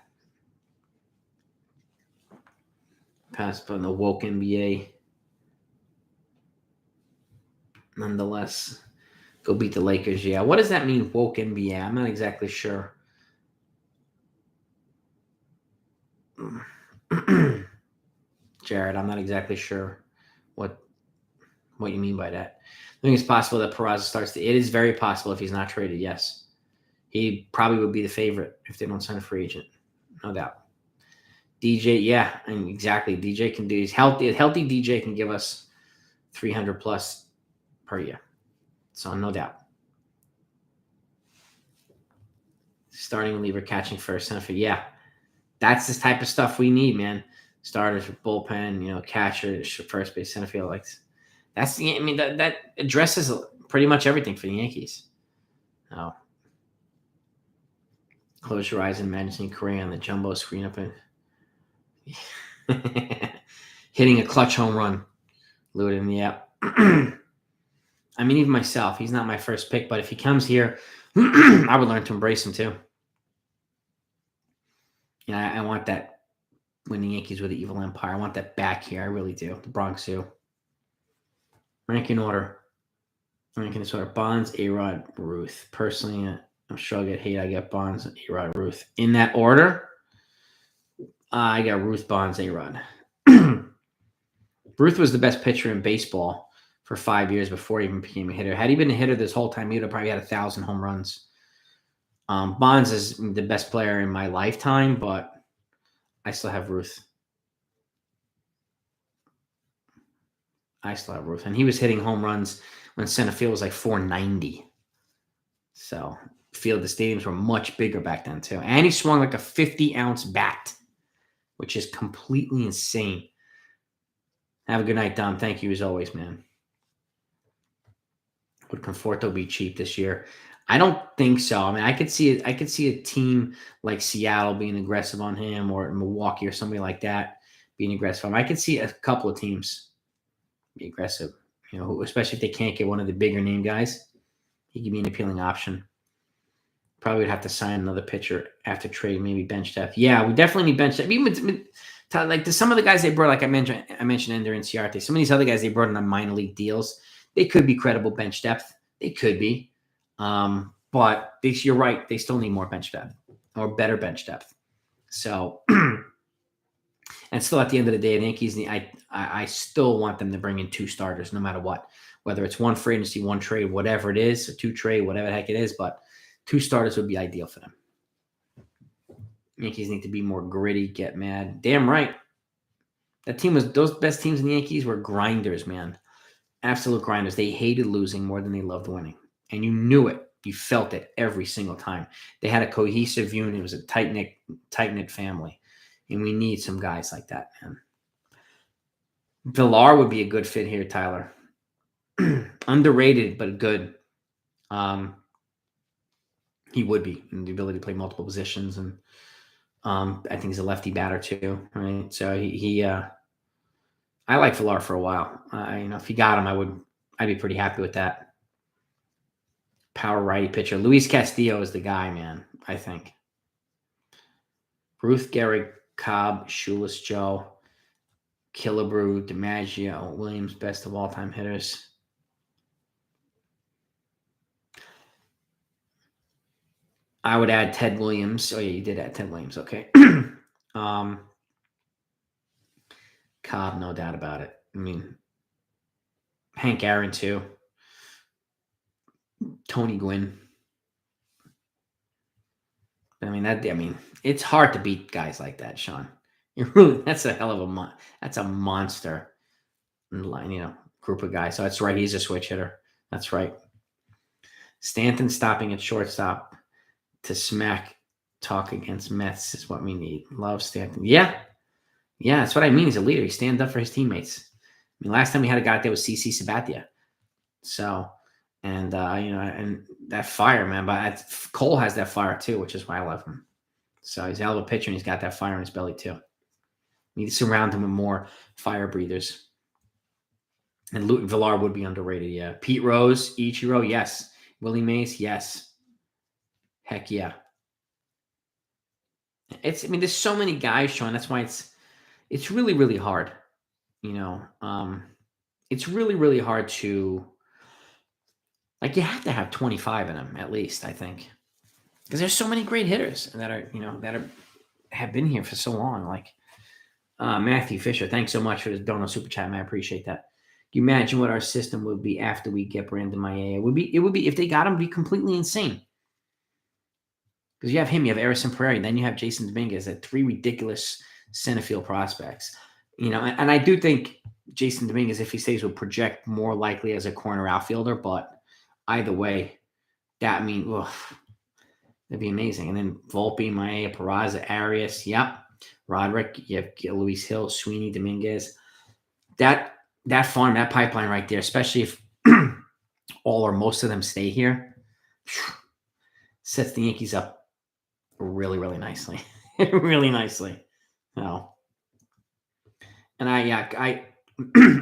Pass button, the woke NBA. Nonetheless, go beat the Lakers. Yeah, what does that mean, woke NBA? I'm not exactly sure. Jared, I'm not exactly sure what you mean by that. I think it's possible that Peraza starts. It is very possible if he's not traded, yes. He probably would be the favorite if they don't sign a free agent. No doubt. DJ, yeah, and exactly. DJ can do. He's healthy. A healthy DJ can give us 300 plus per year. So no doubt. Starting reliever, catching first, center field. Yeah, that's the type of stuff we need, man. Starters, bullpen, catcher, first base, center field. Like that's the. I mean that addresses pretty much everything for the Yankees. Oh, close your eyes and imagine Correa on the jumbo screen up in hitting a clutch home run. Luden, yeah. I mean, even myself, he's not my first pick, but if he comes here, I would learn to embrace him too. Yeah, I want that when the Yankees were the evil empire. I want that back here. I really do. The Bronx Zoo. Ranking order. Ranking this order. Bonds, A-Rod, Ruth. Personally, I'm sure I'll get hate. I get Bonds, A-Rod, Ruth. In that order, I got Ruth, Bonds, A-Rod. Ruth was the best pitcher in baseball for 5 years before he even became a hitter. Had he been a hitter this whole time, he would have probably had 1,000 home runs. Bonds is the best player in my lifetime, but I still have Ruth. And he was hitting home runs when center field was like 490. So the stadiums were much bigger back then too. And he swung like a 50-ounce bat, which is completely insane. Have a good night, Dom. Thank you as always, man. Would Conforto be cheap this year? I don't think so. I mean, I could see a team like Seattle being aggressive on him, or Milwaukee or somebody like that being aggressive on him. I could see a couple of teams be aggressive, especially if they can't get one of the bigger name guys. He could be an appealing option. Probably would have to sign another pitcher after trade, maybe bench depth. Yeah, we definitely need bench depth. Even like some of the guys they brought, like I mentioned Ender and Ciarte. Some of these other guys they brought in on minor league deals. They could be credible bench depth. They could be. But you're right. They still need more bench depth or better bench depth. So, and still at the end of the day, the Yankees, I still want them to bring in 2 starters no matter what, whether it's 1 free agency, 1 trade, whatever it is, a 2 trade, whatever the heck it is, but 2 starters would be ideal for them. Yankees need to be more gritty, get mad. Damn right. Those best teams in the Yankees were grinders, man. Absolute grinders. They hated losing more than they loved winning. And you knew it. You felt it every single time. They had a cohesive unit. It was a tight-knit family. And we need some guys like that, man. Villar would be a good fit here, Tyler. Underrated, but good. He would be in the ability to play multiple positions. And I think he's a lefty batter too, right? So I like Villar for a while. If you got him, I'd be pretty happy with that. Power righty pitcher. Luis Castillo is the guy, man, I think. Ruth, Gehrig, Cobb, Shoeless Joe, Killebrew, DiMaggio, Williams, best of all-time hitters. I would add Ted Williams. Oh, yeah, you did add Ted Williams. Okay. Cobb, no doubt about it. I mean, Hank Aaron, too. Tony Gwynn. It's hard to beat guys like that, Sean. That's a hell of that's a monster group of guys. So that's right. He's a switch hitter. That's right. Stanton stopping at shortstop to smack talk against Mets is what we need. Love Stanton. Yeah, that's what I mean. He's a leader. He stands up for his teammates. Last time we had a guy out there was CC Sabathia. So, and and that fire, man. But Cole has that fire too, which is why I love him. So he's a hell of a pitcher, and he's got that fire in his belly too. We need to surround him with more fire breathers. And Villar would be underrated. Yeah. Pete Rose, Ichiro, yes. Willie Mays, yes. Heck yeah. There's so many guys, Sean. That's why it's really, really hard. It's really, really hard to, you have to have 25 in them at least, I think, because there's so many great hitters that have been here for so long. Matthew Fisher, thanks so much for the donor super chat, man. I appreciate that. Can you imagine what our system would be after we get Brandon Maia? It would be if they got him, it'd be completely insane. Because you have him, you have Erison Pereira, then you have Jason Dominguez at 3 ridiculous center field prospects. And I do think Jason Dominguez, if he stays, will project more likely as a corner outfielder, but either way, that that'd be amazing. And then Volpe, Maya, Peraza, Arias, yep. Roderick, you have Luis Hill, Sweeney, Dominguez. That farm, that pipeline right there, especially if all or most of them stay here, sets the Yankees up really, really nicely. Really nicely. No. And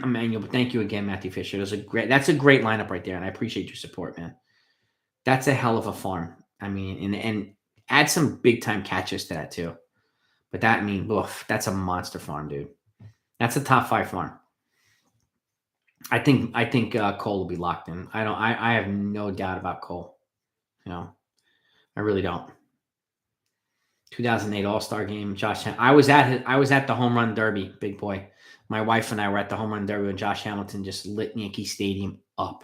Emmanuel, but thank you again, Matthew Fisher. That's a great lineup right there, and I appreciate your support, man. That's a hell of a farm. I mean, and add some big time catches to that too. But that's a monster farm, dude. That's a top 5 farm. I think Cole will be locked in. I have no doubt about Cole. I really don't. 2008 All-Star game, Josh. I was at the home run derby, big boy. My wife and I were at the home run derby when Josh Hamilton just lit Yankee Stadium up.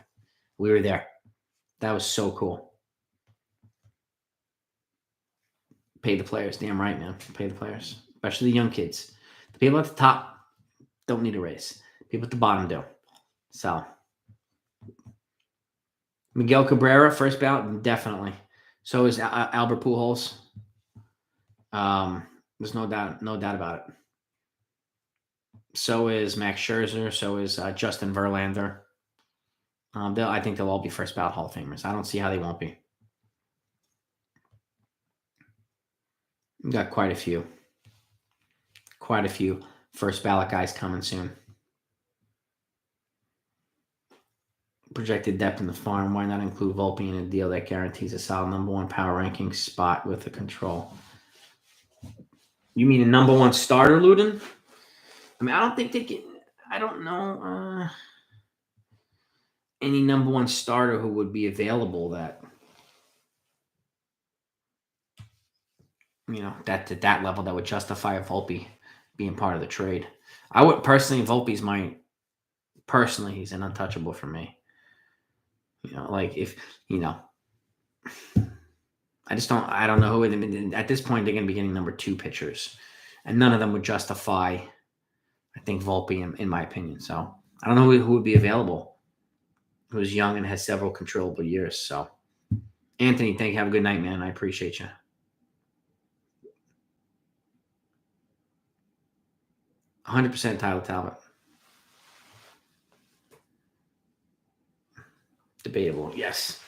We were there. That was so cool. Pay the players, damn right, man. Pay the players, especially the young kids. The people at the top don't need a raise. People at the bottom do. So, Miguel Cabrera, first ballot, definitely. So is Albert Pujols. There's no doubt about it. So is Max Scherzer. So is Justin Verlander. I think they'll all be first ballot Hall of Famers. I don't see how they won't be. We've got quite a few first ballot guys coming soon. Projected depth in the farm. Why not include Volpe in a deal that guarantees a solid number 1 power ranking spot with the control? You mean a number 1 starter, Luden? I mean, I don't think they get. I don't know any number 1 starter who would be available that that at that level that would justify a Volpe being part of the trade. I would personally, Volpe's he's an untouchable for me. I don't know who at this point they're going to be getting number 2 pitchers, and none of them would justify, I think, Volpe in my opinion. So I don't know who would be available, who's young and has several controllable years. So Anthony, thank you. Have a good night, man. I appreciate you. 100% Tyler Talbot. Debatable, yes.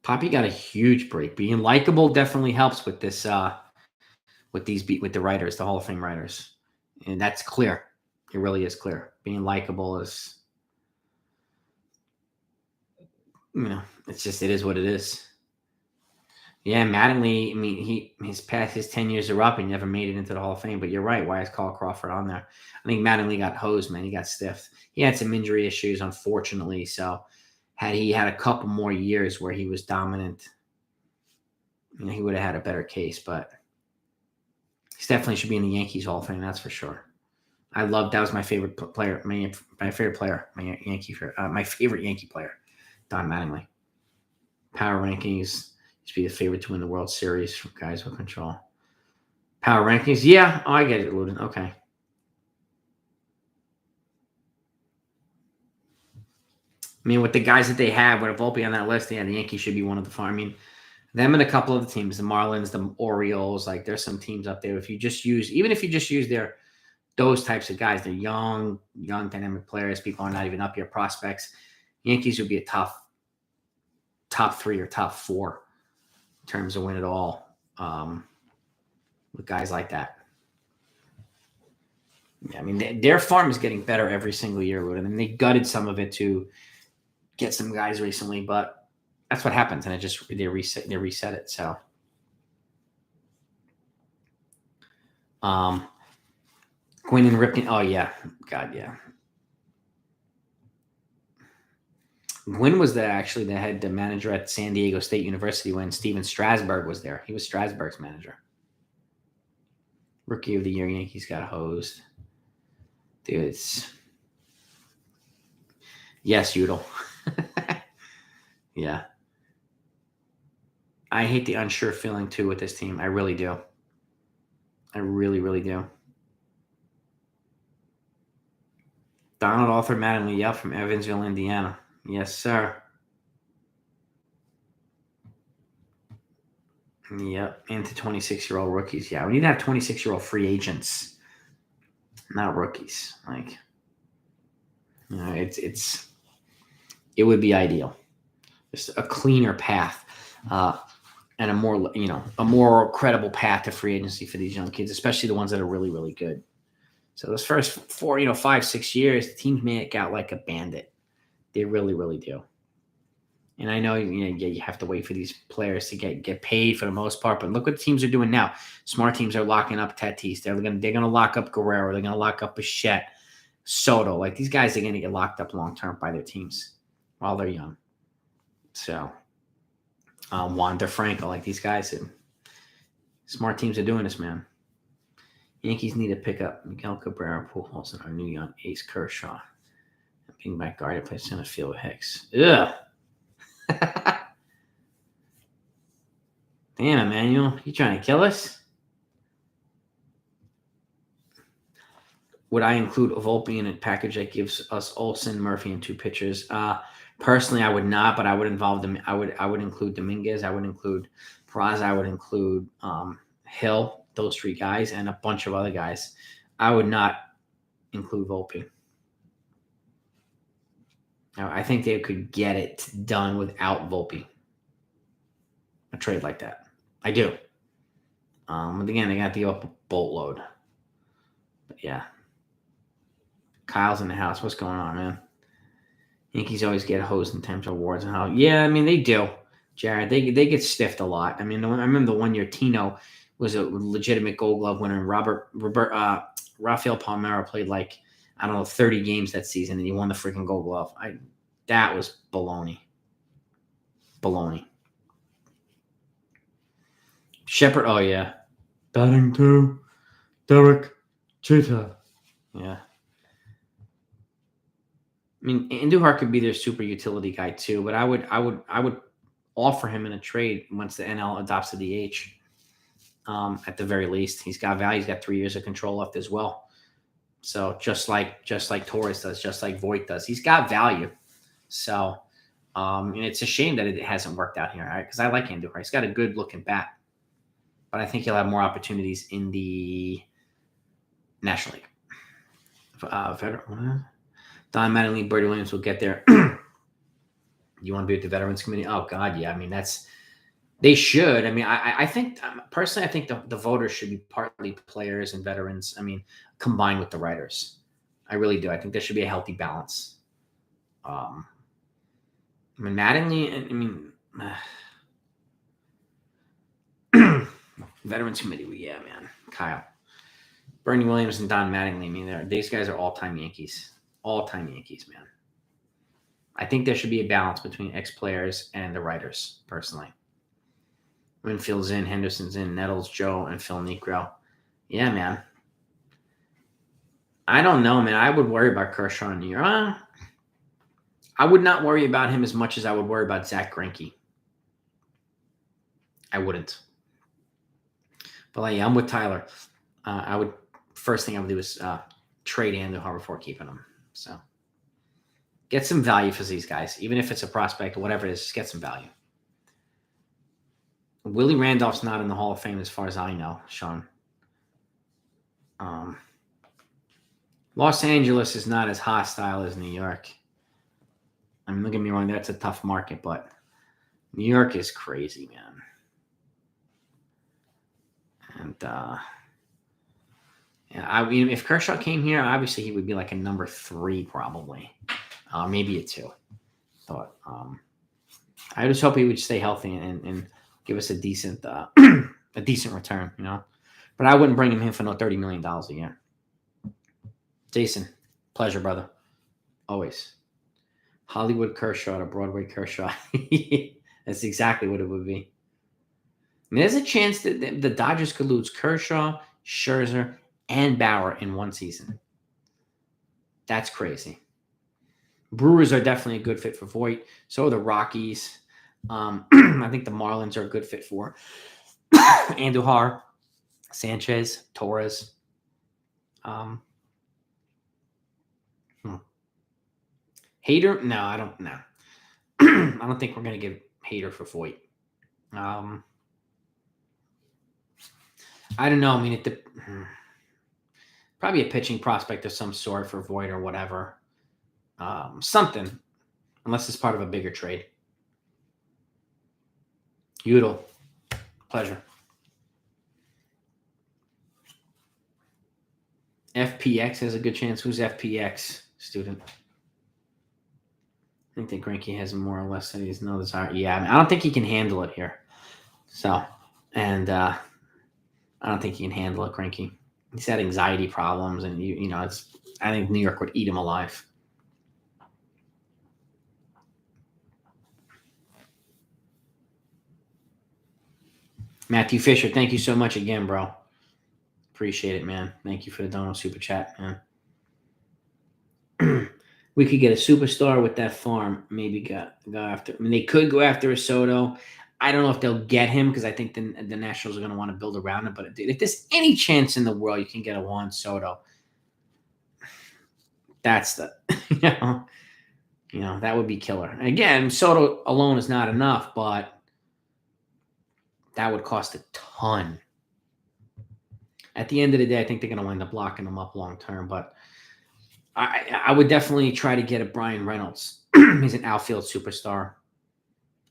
Poppy got a huge break. Being likable definitely helps with this, with the writers, the Hall of Fame writers, and that's clear. It really is clear. Being likable is, it is what it is. Yeah, Mattingly, I mean, his 10 years are up and never made it into the Hall of Fame. But you're right. Why is Carl Crawford on there? I think Mattingly got hosed, man. He got stiffed. He had some injury issues, unfortunately. So had he had a couple more years where he was dominant, he would have had a better case. But he definitely should be in the Yankees Hall of Fame. That's for sure. That was my favorite player. My favorite player. My favorite Yankee player, Don Mattingly. Power rankings. To be the favorite to win the World Series for guys with control. Power rankings. Yeah. Oh, I get it, Luden. Okay. I mean, with the guys that they have, with Volpe on that list, the Yankees should be one of the farm. I mean, them and a couple of the teams, the Marlins, the Orioles, there's some teams up there. If you just use those types of guys, they're young, dynamic players. People are not even up here, prospects. Yankees would be a top 3 or top 4. In terms of win it all, with guys like that. Yeah, I mean, their farm is getting better every single year, and then they gutted some of it to get some guys recently, but that's what happens, and they reset it. So, Quinn and Ripken. Oh yeah, God yeah. Gwynn was the head manager at San Diego State University when Steven Strasburg was there. He was Strasburg's manager. Rookie of the Year, Yankees got hosed. Dude, yes, Udall. Yeah. I hate the unsure feeling too with this team. I really do. I really, really do. Donald Arthur Mattingly, yep, from Evansville, Indiana. Yes, sir. Yep, into 26-year-old rookies. Yeah, we need to have 26-year-old free agents, not rookies. Like, you know, it would be ideal. Just a cleaner path, and a more credible path to free agency for these young kids, especially the ones that are really, really good. So those first 4, 5, 6 years, the teams make out like a bandit. They really, really do. And I know, you have to wait for these players to get paid for the most part, but look what teams are doing now. Smart teams are locking up Tatis. They're gonna lock up Guerrero. They're gonna lock up Bichette, Soto. Like, these guys are gonna get locked up long term by their teams while they're young. So, Wander Franco, like these guys, smart teams are doing this, man. Yankees need to pick up Miguel Cabrera, Pujols, and our new young ace Kershaw. And being back guard to play center field with Hicks. Ugh. Damn, Emmanuel, you trying to kill us? Would I include Volpe in a package that gives us Olsen, Murphy, and 2 pitchers? Personally, I would not, but I would involve them. I would include Dominguez. I would include Peraza. I would include Hill. Those 3 guys and a bunch of other guys. I would not include Volpe. Now, I think they could get it done without Volpe. A trade like that. I do. But again, they got to give up a boatload. But yeah. Kyle's in the house. What's going on, man? Yankees always get hosed in terms of awards and how. Yeah, I mean, they do, Jared. They get stiffed a lot. I mean, I remember the one year Tino was a legitimate Gold Glove winner. Rafael Palmeiro played 30 games that season, and he won the freaking Gold Glove. That was baloney. Shepard, oh yeah. Batting 2, Derek Jeter. Yeah. I mean, Andujar could be their super utility guy too, but I would offer him in a trade once the NL adopts the DH. At the very least, he's got value. He's got 3 years of control left as well. So just like Torres does, just like Voit does, he's got value. So, and it's a shame that it hasn't worked out here, right? Because I like Andujar. He's got a good looking bat, but I think he'll have more opportunities in the National League. Don Mattingly, Bertie Williams will get there. You want to be with the Veterans Committee? Oh God, yeah. I mean, they should. I mean, I think personally, I think the voters should be partly players and veterans. I mean, combined with the writers. I really do. I think there should be a healthy balance. I mean, Mattingly. Veterans Committee. Yeah, man. Kyle, Bernie Williams, and Don Mattingly. I mean, these guys are all-time Yankees. All-time Yankees, man. I think there should be a balance between ex-players and the writers, personally. Winfield's in, Henderson's in, Nettles, Joe, and Phil Necro. Yeah, man. I don't know, man. I would worry about Kershaw in New York. I would not worry about him as much as I would worry about Zach Greinke. I wouldn't. But yeah, I'm with Tyler. First thing I would do is trade Andujar before keeping him. So get some value for these guys, even if it's a prospect or whatever it is. Just get some value. Willie Randolph's not in the Hall of Fame as far as I know, Sean. Los Angeles is not as hostile as New York. I mean, don't get me wrong, that's a tough market, but New York is crazy, man. And I mean, if Kershaw came here, obviously he would be like a number 3 probably, maybe a 2. But I just hope he would stay healthy and give us a decent return, you know. But I wouldn't bring him in for no $30 million a year. Jason, pleasure, brother. Always. Hollywood Kershaw to Broadway Kershaw. That's exactly what it would be. I mean, there's a chance that the Dodgers could lose Kershaw, Scherzer, and Bauer in one season. That's crazy. Brewers are definitely a good fit for Voit. So are the Rockies. I think the Marlins are a good fit for Andujar, Sanchez, Torres. Hader? No, I don't know. I don't think we're going to give Hader for Voit. I don't know. I mean, probably a pitching prospect of some sort for Voit or whatever. Something, unless it's part of a bigger trade. Udall, pleasure. FPX has a good chance. Who's FPX, student? I think that Greinke has more or less that he's no desire. Yeah, I mean, I don't think he can handle it here. So, and I don't think he can handle it, Greinke. He's had anxiety problems, and you know, I think New York would eat him alive. Matthew Fisher, thank you so much again, bro. Appreciate it, man. Thank you for the dono super chat, man. We could get a superstar with that farm. Maybe go after. I mean, they could go after a Soto. I don't know if they'll get him because I think the Nationals are going to want to build around him. But if there's any chance in the world you can get a Juan Soto, that's the you know that would be killer. Again, Soto alone is not enough, but that would cost a ton. At the end of the day, I think they're going to wind up locking him up long term. But I would definitely try to get a Brian Reynolds. He's an outfield superstar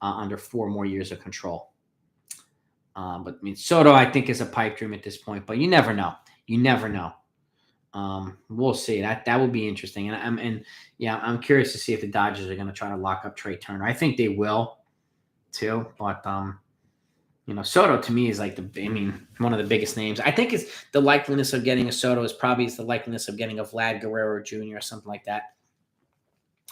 under 4 more years of control. But I mean, Soto, I think, is a pipe dream at this point. But you never know. You never know. We'll see. That would be interesting. And I'm curious to see if the Dodgers are going to try to lock up Trey Turner. I think they will, too. But Soto to me is like one of the biggest names. I think it's the likeliness of getting a Soto is probably the likeliness of getting a Vlad Guerrero Jr. or something like that.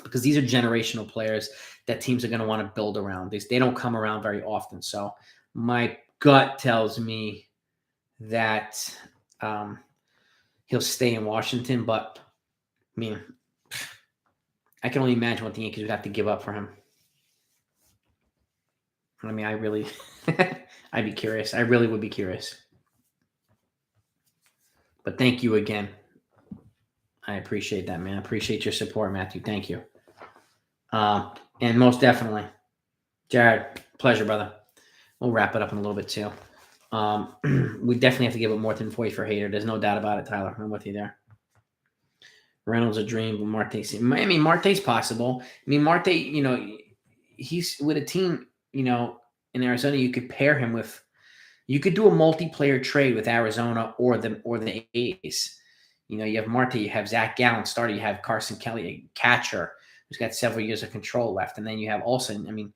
Because these are generational players that teams are going to want to build around. They don't come around very often. So my gut tells me that he'll stay in Washington. But, I mean, I can only imagine what the Yankees would have to give up for him. I mean, I really I'd be curious. I really would be curious. But thank you again. I appreciate that, man. I appreciate your support, Matthew. Thank you. And most definitely, Jared, pleasure, brother. We'll wrap it up in a little bit, too. We definitely have to give it more than 40 for Hader. There's no doubt about it, Tyler. I'm with you there. Reynolds a dream, but Marte's possible. I mean, Marte, he's with a team, in Arizona, you could pair him with, you could do a multiplayer trade with Arizona or the A's. You have Marte, you have Zach Gallen starter, you have Carson Kelly, a catcher who's got several years of control left, and then you have Olsen,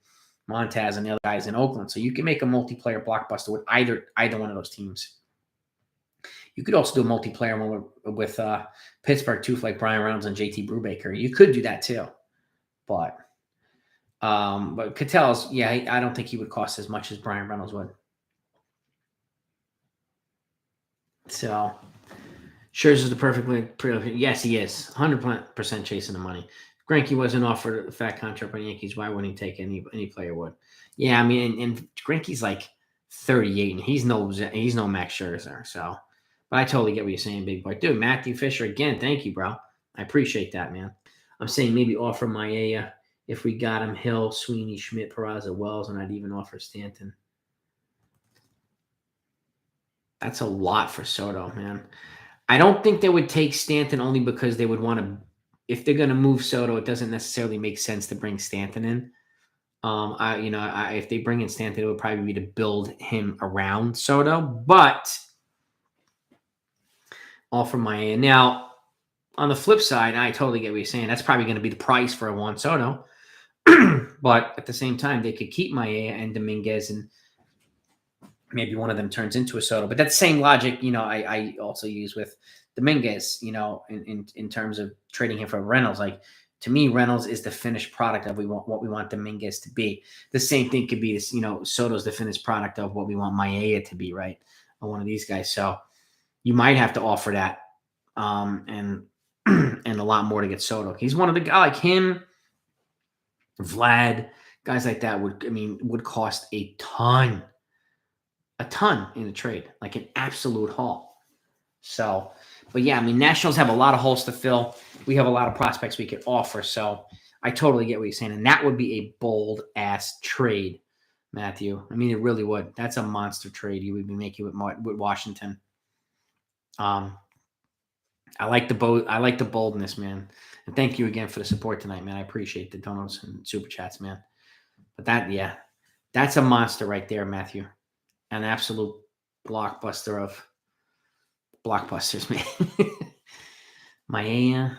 Montaz and the other guys in Oakland. So you can make a multiplayer blockbuster with either one of those teams. You could also do a multiplayer one with Pittsburgh too, like Brian Reynolds and JT Brubaker. You could do that too, but Cattell's, I don't think he would cost as much as Brian Reynolds would. So, Scherzer's the perfect link. Yes, he is 100% chasing the money. If Greinke wasn't offered a fat contract by the Yankees, why wouldn't he take any player would? Yeah, and Greinke's like 38, and he's no Max Scherzer. So, but I totally get what you're saying, big boy. Dude, Matthew Fisher again. Thank you, bro. I appreciate that, man. I'm saying maybe offer Maeda. If we got him, Hill, Sweeney, Schmidt, Peraza, Wells, and I'd even offer Stanton. That's a lot for Soto, man. I don't think they would take Stanton only because they would want to. If they're going to move Soto, it doesn't necessarily make sense to bring Stanton in. If they bring in Stanton, it would probably be to build him around Soto. But offer Maeda. Now, on the flip side, I totally get what you're saying. That's probably going to be the price for a Juan Soto. But at the same time, they could keep Maeda and Dominguez, and maybe one of them turns into a Soto. But that same logic, I also use with Dominguez, in terms of trading him for Reynolds. Like, to me, Reynolds is the finished product of what we want Dominguez to be. The same thing could be this, Soto's the finished product of what we want Maeda to be, right? Or one of these guys. So you might have to offer that, and a lot more to get Soto. He's one of the guys like him. Vlad, guys like that would cost a ton in a trade, like an absolute haul. So, but Nationals have a lot of holes to fill. We have a lot of prospects we could offer. So I totally get what you're saying. And that would be a bold ass trade, Matthew. I mean, it really would. That's a monster trade you would be making with Washington. I like the boldness, man. And thank you again for the support tonight, man. I appreciate the donuts and super chats, man. But that's a monster right there, Matthew. An absolute blockbuster of blockbusters, man. Maya,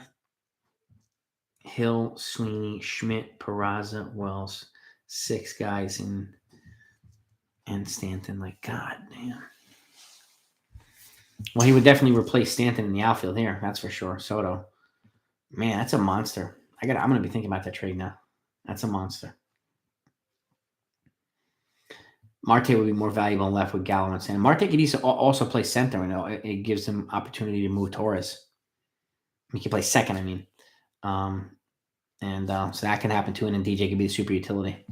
Hill, Sweeney, Schmidt, Peraza, Wells, 6 guys and Stanton. Like, God damn. Well, he would definitely replace Stanton in the outfield here. That's for sure. Soto. Man, that's a monster. I'm going to be thinking about that trade now. That's a monster. Marte would be more valuable on left with Gallo and Stanton. Marte could also play center. You know, it gives him opportunity to move Torres. He can play second, I mean. So that can happen too. And then DJ could be the super utility.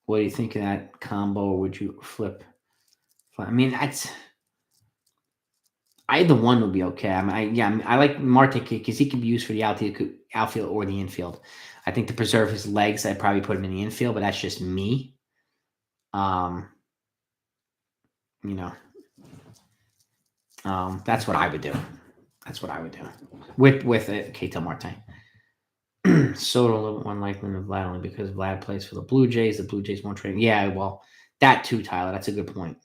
What do you think of that combo? Or would you flip? I mean, either one would be okay. I mean, I like Marte because he can be used for the outfield or the infield. I think to preserve his legs, I'd probably put him in the infield, but that's just me. That's what I would do. That's what I would do with Ketel Marte. Soto a little more likely than Vlad only because Vlad plays for the Blue Jays. The Blue Jays won't trade. Yeah, well, that too, Tyler. That's a good point.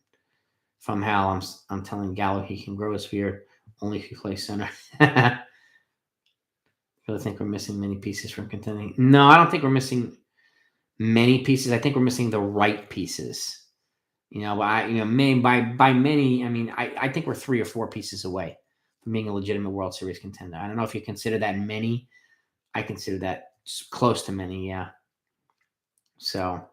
From Hal, I'm telling Gallo he can grow his beard only if he plays center. Really think we're missing many pieces from contending? No, I don't think we're missing many pieces. I think we're missing the right pieces. By many, I mean, I think we're 3 or 4 pieces away from being a legitimate World Series contender. I don't know if you consider that many. I consider that close to many, yeah. So,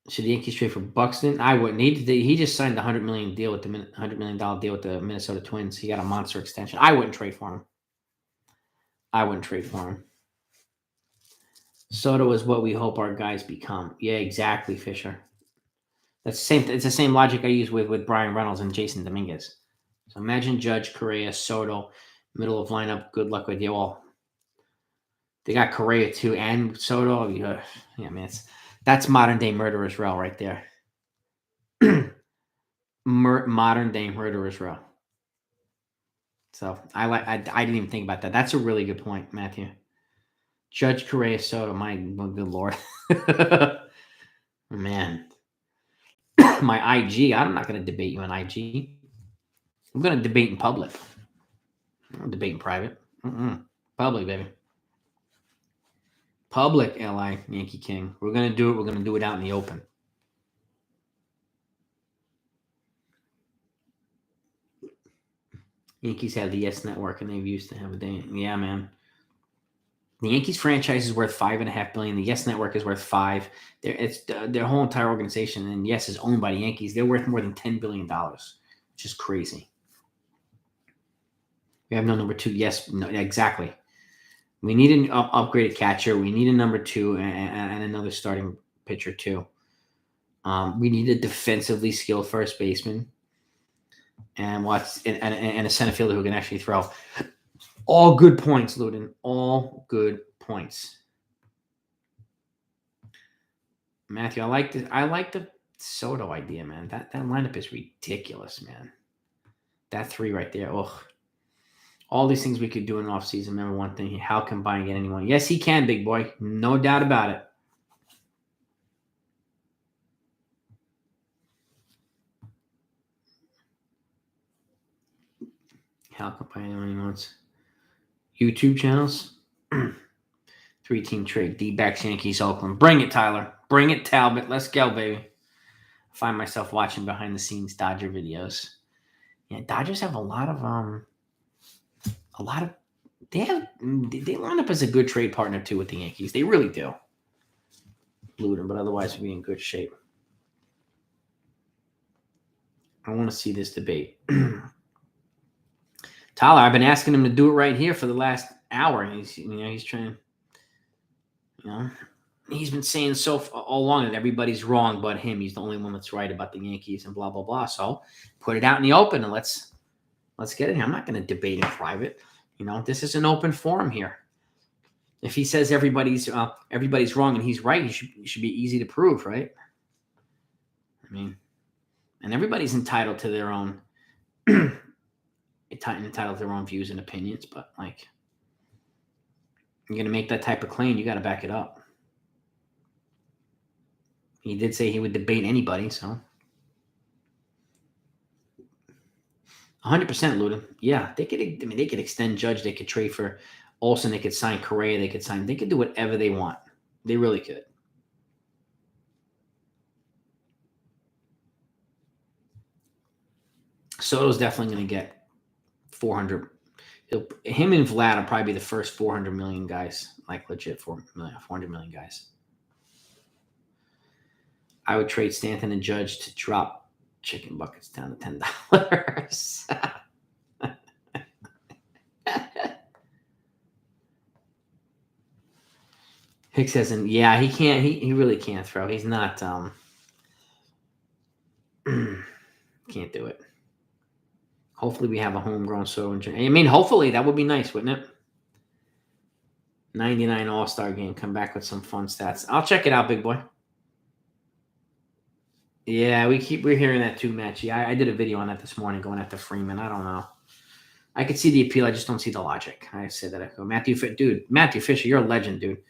should the Yankees trade for Buxton? I wouldn't. He just signed the $100 million deal with the Minnesota Twins. He got a monster extension. I wouldn't trade for him. Soto is what we hope our guys become. Yeah, exactly, Fisher. That's the same. It's the same logic I use with Brian Reynolds and Jason Dominguez. So imagine Judge, Correa, Soto, middle of lineup. Good luck with you all. They got Correa too and Soto. Yeah, man, that's modern day murderer's row right there. Modern day murderer's row. So I didn't even think about that. That's a really good point, Matthew. Judge, Correa, Soto. My good Lord. Man. My IG. I'm not going to debate you on IG. I'm going to debate in public. I'm going to debate in private. Public, baby. Public, LI, Yankee King. We're going to do it. We're going to do it out in the open. Yankees have the Yes Network, and they've used to have a day. Yeah, man. The Yankees franchise is worth $5.5 billion. The Yes Network is worth $5 billion. It's their whole entire organization, and Yes is owned by the Yankees. They're worth more than $10 billion, which is crazy. We have no number 2. Yes, no, exactly. We need an upgraded catcher. We need a number 2 and another starting pitcher too. We need a defensively skilled first baseman and a center fielder who can actually throw. All good points, Luden. All good points. Matthew, I like the Soto idea, man. That lineup is ridiculous, man. That 3 right there. Ugh. All these things we could do in offseason. Remember one thing, how can Bayern get anyone? Yes, he can, big boy. No doubt about it. How can Bayern anyone he wants? YouTube channels. 3-team trade. D-backs, Yankees, Oakland. Bring it, Tyler. Bring it, Talbot. Let's go, baby. I find myself watching behind-the-scenes Dodger videos. Yeah, Dodgers have a lot of they line up as a good trade partner too with the Yankees. They really do. Luden, but otherwise we'll be in good shape. I want to see this debate. Tyler, I've been asking him to do it right here for the last hour. He's trying. He's been saying all along that everybody's wrong but him. He's the only one that's right about the Yankees and blah blah blah. So put it out in the open and let's get it here. I'm not going to debate in private. This is an open forum here. If he says everybody's wrong and he's right, he should be easy to prove, right? I mean, and everybody's entitled to their own entitled to their own views and opinions, but like, you're gonna make that type of claim, you got to back it up. He did say he would debate anybody, so 100% Luda. Yeah, they could extend Judge, they could trade for Olsen, they could sign Correa, they could do whatever they want. They really could. Soto's definitely going to get 400. Him and Vlad will probably be the first 400 million guys, like legit 400 million guys. I would trade Stanton and Judge to drop chicken buckets down to $10. Hicks hasn't. Yeah, he can't. He really can't throw. He's not. Can't do it. Hopefully, we have a homegrown Soto. I mean, hopefully that would be nice, wouldn't it? 99 All-Star game. Come back with some fun stats. I'll check it out, big boy. Yeah, we're hearing that too, Matchy. I did a video on that this morning, going after Freeman. I don't know. I could see the appeal. I just don't see the logic. I say that. I go, Matthew Fisher, you're a legend, dude.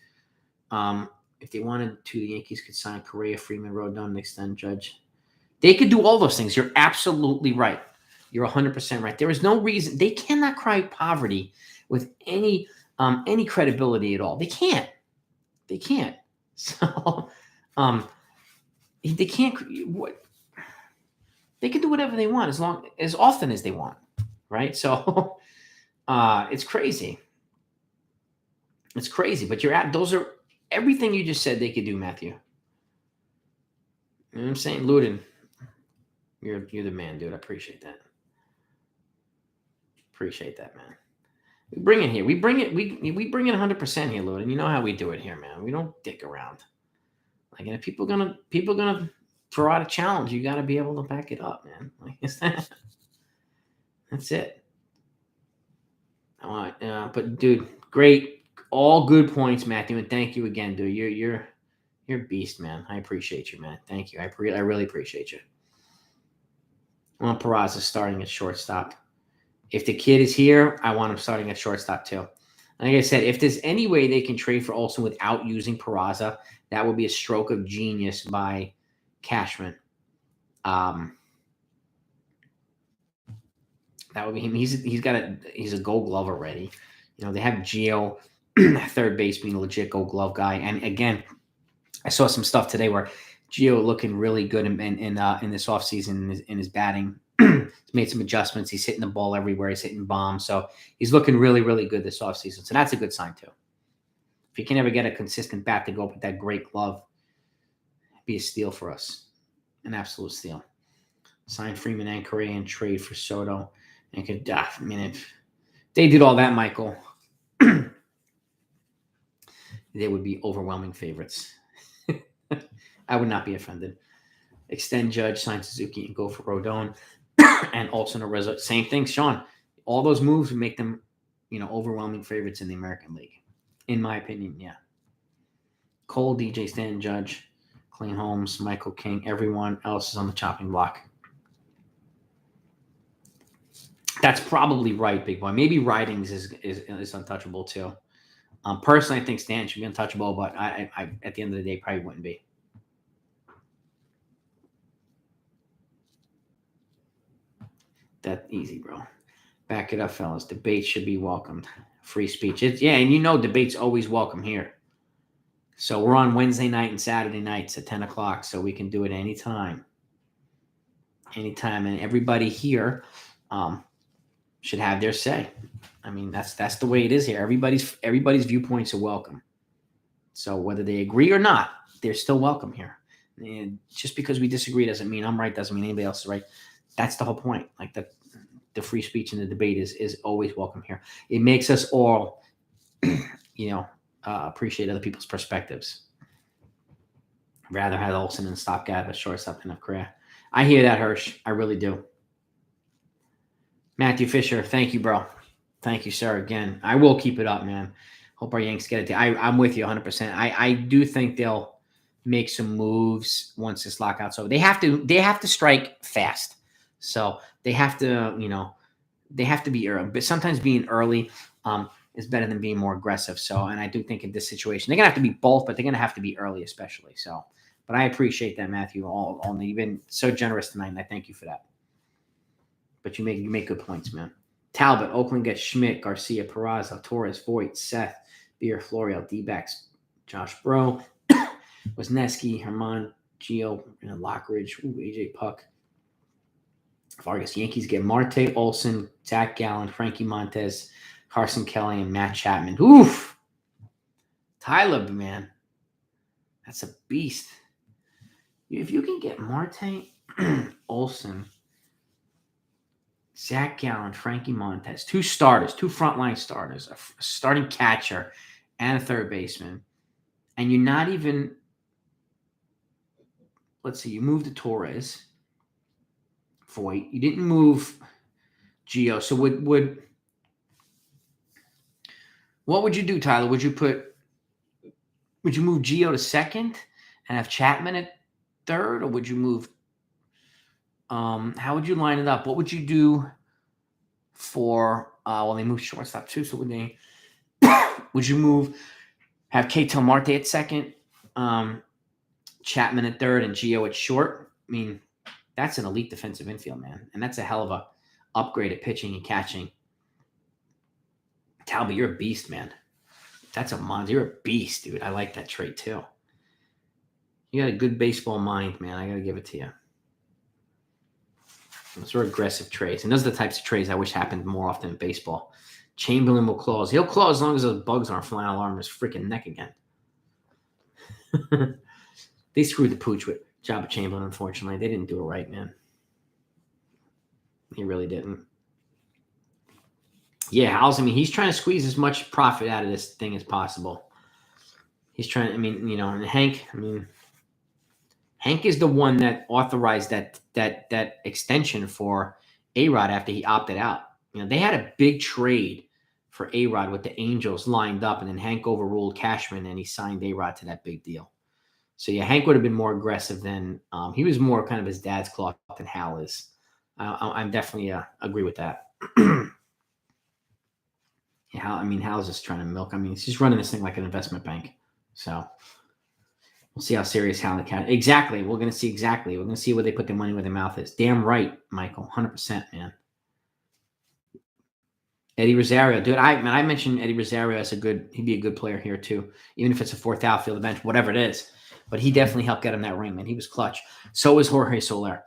If they wanted to, the Yankees could sign Correa, Freeman, Rodon, and extend Judge. They could do all those things. You're absolutely right. You're 100% right. There is no reason. They cannot cry poverty with any credibility at all. They can't. They can't. So, they can't. What? They can do whatever they want as often as they want, right? So, it's crazy. It's crazy. But those are everything you just said. They could do, Matthew. You know what I'm saying, Luden? You're the man, dude. I appreciate that. Appreciate that, man. We bring it here. We bring it 100% here, Luden. You know how we do it here, man. We don't dick around. Like, if people gonna throw out a challenge, you got to be able to back it up, man. Like, that's it. But dude, great, all good points, Matthew, and thank you again, dude. You're a beast, man. I appreciate you, man. Thank you. I really appreciate you. I want Peraza starting at shortstop. If the kid is here, I want him starting at shortstop too. Like I said, if there's any way they can trade for Olsen without using Peraza, that would be a stroke of genius by Cashman. That would be him. He's a Gold Glove already. They have Gio, third base, being a legit Gold Glove guy. And again, I saw some stuff today where Gio looking really good in this offseason in his batting. He's made some adjustments. He's hitting the ball everywhere. He's hitting bombs. So he's looking really, really good this offseason. So that's a good sign too. If he can ever get a consistent bat to go up with that great glove, it'd be a steal for us. An absolute steal. Sign Freeman and Correa and trade for Soto. And if they did all that, Michael, they would be overwhelming favorites. I would not be offended. Extend Judge, sign Suzuki, and go for Rodon. And Olsen or Rizzo. Same thing, Sean. All those moves would make them, overwhelming favorites in the American League. In my opinion, yeah. Cole, DJ, Stan, Judge, Clean Holmes, Michael King, everyone else is on the chopping block. That's probably right, big boy. Maybe Ridings is untouchable too. Personally, I think Stan should be untouchable, but I at the end of the day probably wouldn't be. That easy, bro. Back it up, fellas. Debate should be welcomed. Free speech. And debate's always welcome here. So we're on Wednesday night and Saturday nights at 10 o'clock, so we can do it anytime. Anytime. And everybody here should have their say. I mean, that's the way it is here. Everybody's viewpoints are welcome. So whether they agree or not, they're still welcome here. And just because we disagree doesn't mean I'm right, doesn't mean anybody else is right. That's the whole point. Like the free speech and the debate is always welcome here. It makes us all, appreciate other people's perspectives. I'd rather have Olsen and stopgap at shortstop than a Correa. I hear that, Hirsch. I really do. Matthew Fisher, thank you, bro. Thank you, sir. Again, I will keep it up, man. Hope our Yanks get it. I'm with you 100%. I do think they'll make some moves once this lockout's over. They have to strike fast. So they have to, they have to be early. But sometimes being early is better than being more aggressive. So, and I do think in this situation, they're going to have to be both, but they're going to have to be early especially. So, but I appreciate that, Matthew. You've been so generous tonight, and I thank you for that. But you make good points, man. Talbot, Oakland gets Schmidt, Garcia, Peraza, Torres, Voigt, Seth, Beer, Florio, D-backs, Josh Bro, Wisniewski, Herman, Gio, and Lockridge, AJ Puck, Vargas. Yankees get Marte, Olson, Zach Gallen, Frankie Montes, Carson Kelly, and Matt Chapman. Oof! Tyler, man. That's a beast. If you can get Marte, Olson, Zach Gallen, Frankie Montes, two frontline starters, a starting catcher, and a third baseman, and you're not even, let's see, you moved to Torres, Voigt. You didn't move Gio. So what would you do, Tyler? Would you move Gio to second and have Chapman at third, or would you move? How would you line it up? What would you do for? Well, they moved shortstop too. So would they? Would you have Ketel Marte at second, Chapman at third, and Gio at short? I mean, that's an elite defensive infield, man, and that's a hell of a upgrade at pitching and catching. Talbot, you're a beast, man. That's a monster. You're a beast, dude. I like that trait too. You got a good baseball mind, man. I got to give it to you. Those are aggressive trades. And those are the types of trades I wish happened more often in baseball. Chamberlain will close. He'll close as long as those bugs aren't flying all over his freaking neck again. They screwed the pooch with Jabba Chamberlain, unfortunately. They didn't do it right, man. He really didn't. Yeah, Howes, he's trying to squeeze as much profit out of this thing as possible. He's trying, and Hank, Hank is the one that authorized that extension for A-Rod after he opted out. They had a big trade for A-Rod with the Angels lined up, and then Hank overruled Cashman, and he signed A-Rod to that big deal. So, yeah, Hank would have been more aggressive than he was more kind of his dad's cloth than Hal is. I'm definitely agree with that. Hal's just trying to milk. He's just running this thing like an investment bank. So we'll see how serious Hal and Cat. Exactly. We're going to see exactly. We're going to see where they put their money where their mouth is. Damn right, Michael. 100%, man. Eddie Rosario, dude. I mentioned Eddie Rosario as he'd be a good player here too, even if it's a fourth outfield bench, whatever it is. But he definitely helped get him that ring, man. He was clutch. So was Jorge Soler.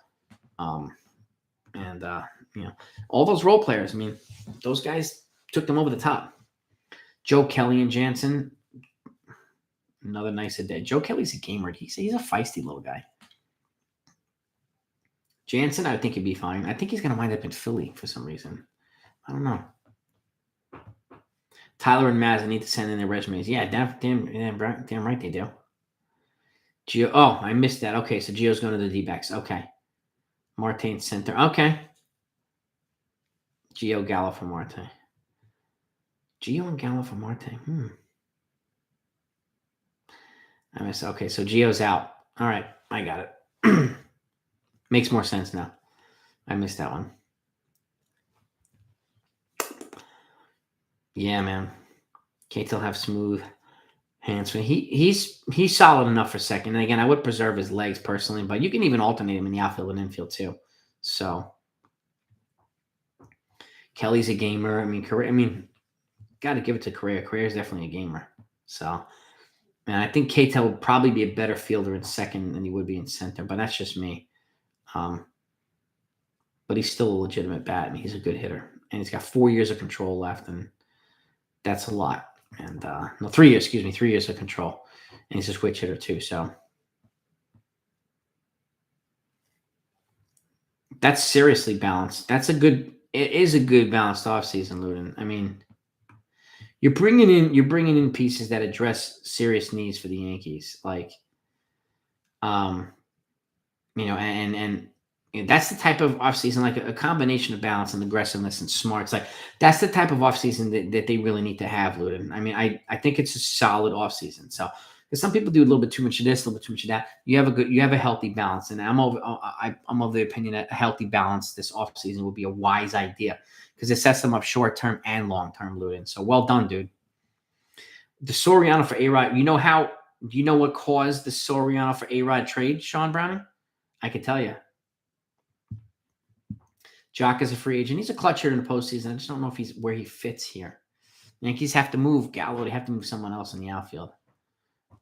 All those role players. Those guys took them over the top. Joe Kelly and Jansen, another nice addition. Joe Kelly's a gamer. He's a feisty little guy. Jansen, I think he'd be fine. I think he's going to wind up in Philly for some reason. I don't know. Tyler and Mazza need to send in their resumes. Yeah, damn right they do. Gio. Oh, I missed that. Okay, so Gio's going to the D-backs. Okay. Marte center. Okay. Gio Gallo for Marte. Gio and Gallo for Marte. I missed. Okay, so Gio's out. All right, I got it. Makes more sense now. I missed that one. Yeah, man. Ketel have smooth hands. He's solid enough for second. And again, I would preserve his legs personally, but you can even alternate him in the outfield and infield too. So Kelly's a gamer. Got to give it to Correa. Correa's definitely a gamer. So, and I think Ketel would probably be a better fielder in second than he would be in center, but that's just me. But he's still a legitimate bat. He's a good hitter, and he's got 4 years of control left, and that's a lot. And 3 years, 3 years of control, and he's a switch hitter too. So that's seriously balanced. It is a good balanced offseason, Luden. You're bringing in pieces that address serious needs for the Yankees, like, and That's the type of offseason, like a combination of balance and aggressiveness and smarts. Like that's the type of offseason that they really need to have, Ludin. I mean, I think it's a solid offseason. So because some people do a little bit too much of this, a little bit too much of that. You have a healthy balance, and I'm of the opinion that a healthy balance this offseason would be a wise idea because it sets them up short term and long term, Ludin. So well done, dude. The Soriano for A-Rod. Do you know what caused the Soriano for A-Rod trade, Sean Browning? I could tell you. Jock is a free agent. He's a clutch hitter in the postseason. I just don't know if he's where he fits here. Yankees have to move Gallo. They have to move someone else in the outfield,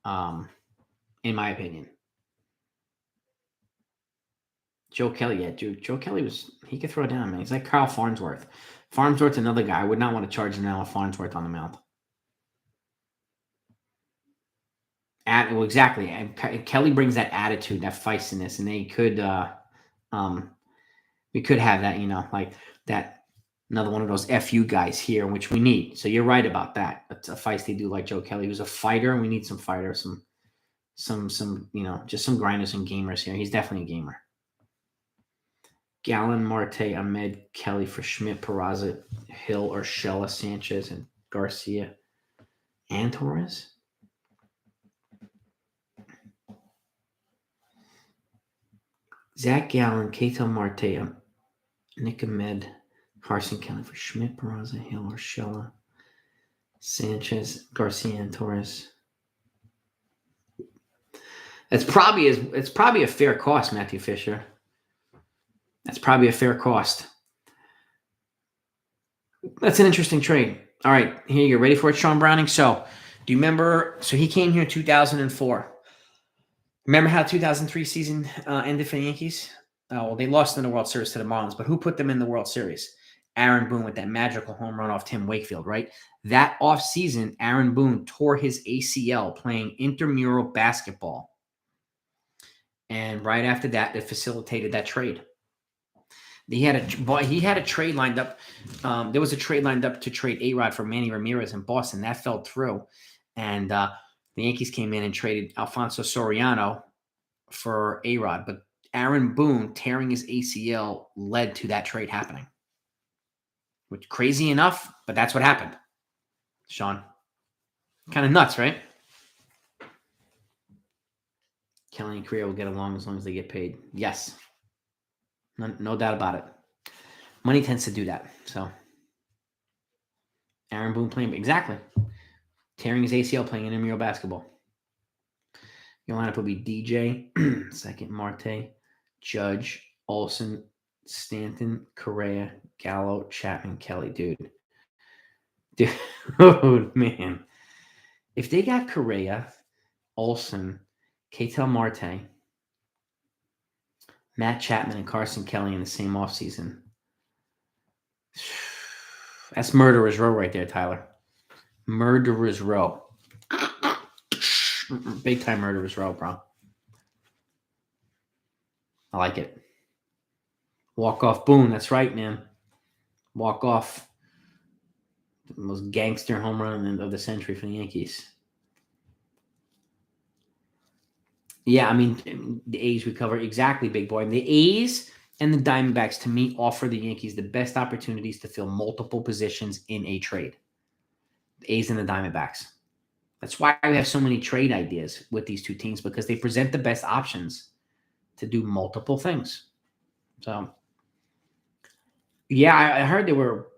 in my opinion. Joe Kelly, yeah, dude. Joe Kelly he could throw down, man. He's like Kyle Farnsworth. Farnsworth's another guy. I would not want to charge an Alan Farnsworth on the mound. Well, exactly. And Kelly brings that attitude, that feistiness, and they could we could have that, like that, another one of those FU guys here, which we need. So you're right about that. It's a feisty dude like Joe Kelly, who's a fighter, and we need some fighters, some just some grinders and gamers here. He's definitely a gamer. Gallen, Marte, Ahmed, Kelly for Schmidt, Peraza, Hill, Urshela, Sanchez, and Garcia, and Torres. Zach Gallen, Ketel Marte, Nick Ahmed, Carson Kelly for Schmidt, Peraza, Hill, Urshela, Sanchez, Garcia, and Torres. It's probably a fair cost, Matthew Fisher. That's probably a fair cost. That's an interesting trade. All right, here you go. Ready for it, Sean Browning? So, do you remember? So he came here in 2004. Remember how 2003 season ended for the Yankees? Well, they lost in the World Series to the Marlins, but who put them in the World Series? Aaron Boone with that magical home run off Tim Wakefield, right? That offseason, Aaron Boone tore his ACL playing intramural basketball. And right after that, it facilitated that trade. He had a trade lined up. There was a trade lined up to trade A-Rod for Manny Ramirez in Boston. That fell through. And the Yankees came in and traded Alfonso Soriano for A-Rod. But Aaron Boone tearing his ACL led to that trade happening. Which crazy enough, but that's what happened. Sean. Kind of nuts, right? Kelly and Correa will get along as long as they get paid. Yes. No doubt about it. Money tends to do that. So Aaron Boone playing exactly. Tearing his ACL playing intramural basketball. Your lineup will be DJ, second Marte, Judge, Olsen, Stanton, Correa, Gallo, Chapman, Kelly. Dude, man. If they got Correa, Olsen, Ketel Marte, Matt Chapman, and Carson Kelly in the same offseason, that's murderer's row right there, Tyler. Murderer's row. Big time murderer's row, bro. I like it. Walk-off Boone. That's right, man. Walk-off. The most gangster home run of the century for the Yankees. Yeah, I mean, the A's we cover exactly, big boy. The A's and the Diamondbacks, to me, offer the Yankees the best opportunities to fill multiple positions in a trade. The A's and the Diamondbacks. That's why we have so many trade ideas with these two teams, because they present the best options to do multiple things. So, yeah, I heard they were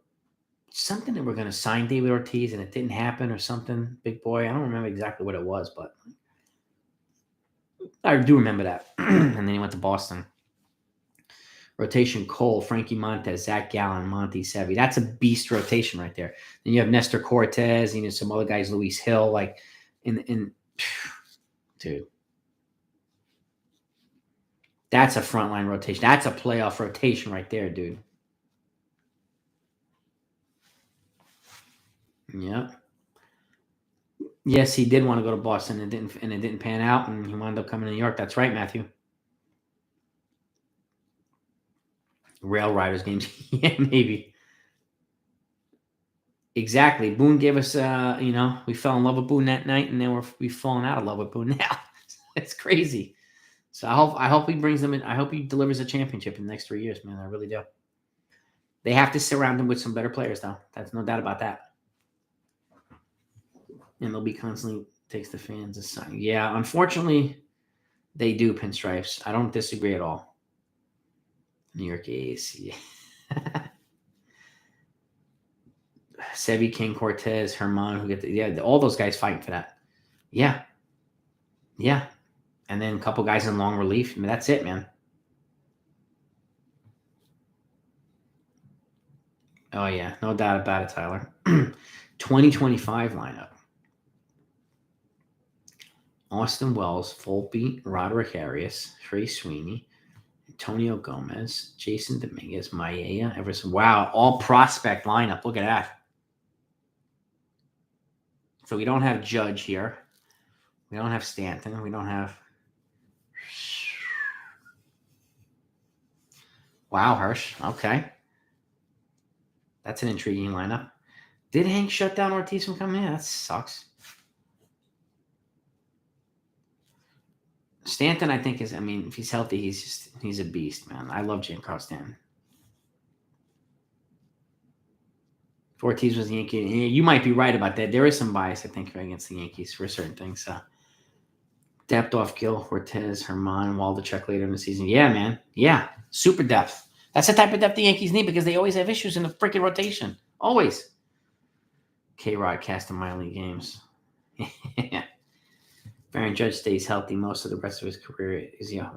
going to sign David Ortiz, and it didn't happen or something, big boy. I don't remember exactly what it was, but I do remember that. And then he went to Boston. Rotation: Cole, Frankie Montes, Zach Gallen, Monty Sevi. That's a beast rotation right there. Then you have Nestor Cortez, some other guys, Luis Hill, like in dude. That's a frontline rotation. That's a playoff rotation right there, dude. Yeah. Yes, he did want to go to Boston, and it didn't pan out, and he wound up coming to New York. That's right, Matthew. Rail Riders games. Yeah, maybe. Exactly. Boone gave us, we fell in love with Boone that night, and then we've fallen out of love with Boone now. It's crazy. So I hope he brings them in. I hope he delivers a championship in the next 3 years, man. I really do. They have to surround him with some better players, though. That's no doubt about that. MLB constantly takes the fans aside. Yeah, unfortunately, they do pinstripes. I don't disagree at all. New York A's. Yeah. Sebi, King, Cortez, Herman, who get all those guys fighting for that. Yeah. Yeah. And then a couple guys in long relief. I mean, that's it, man. Oh, yeah. No doubt about it, Tyler. 2025 lineup. Austin Wells, Volpe, Roderick Arias, Trey Sweeney, Antonio Gomez, Jason Dominguez, Maia, Everson. Wow, all prospect lineup. Look at that. So we don't have Judge here. We don't have Stanton. We don't have... Wow, Hirsch. Okay. That's an intriguing lineup. Did Hank shut down Ortiz from coming in? That sucks. Stanton, I think, if he's healthy, he's a beast, man. I love Giancarlo Stanton. If Ortiz was the Yankee, you might be right about that. There is some bias, I think, against the Yankees for certain things. So. Depth off Gil, Cortez, Herman, Waldichuk later in the season. Yeah, man. Yeah, super depth. That's the type of depth the Yankees need because they always have issues in the freaking rotation. Always. K-Rod cast in minor league games. Aaron Judge stays healthy most of the rest of his career.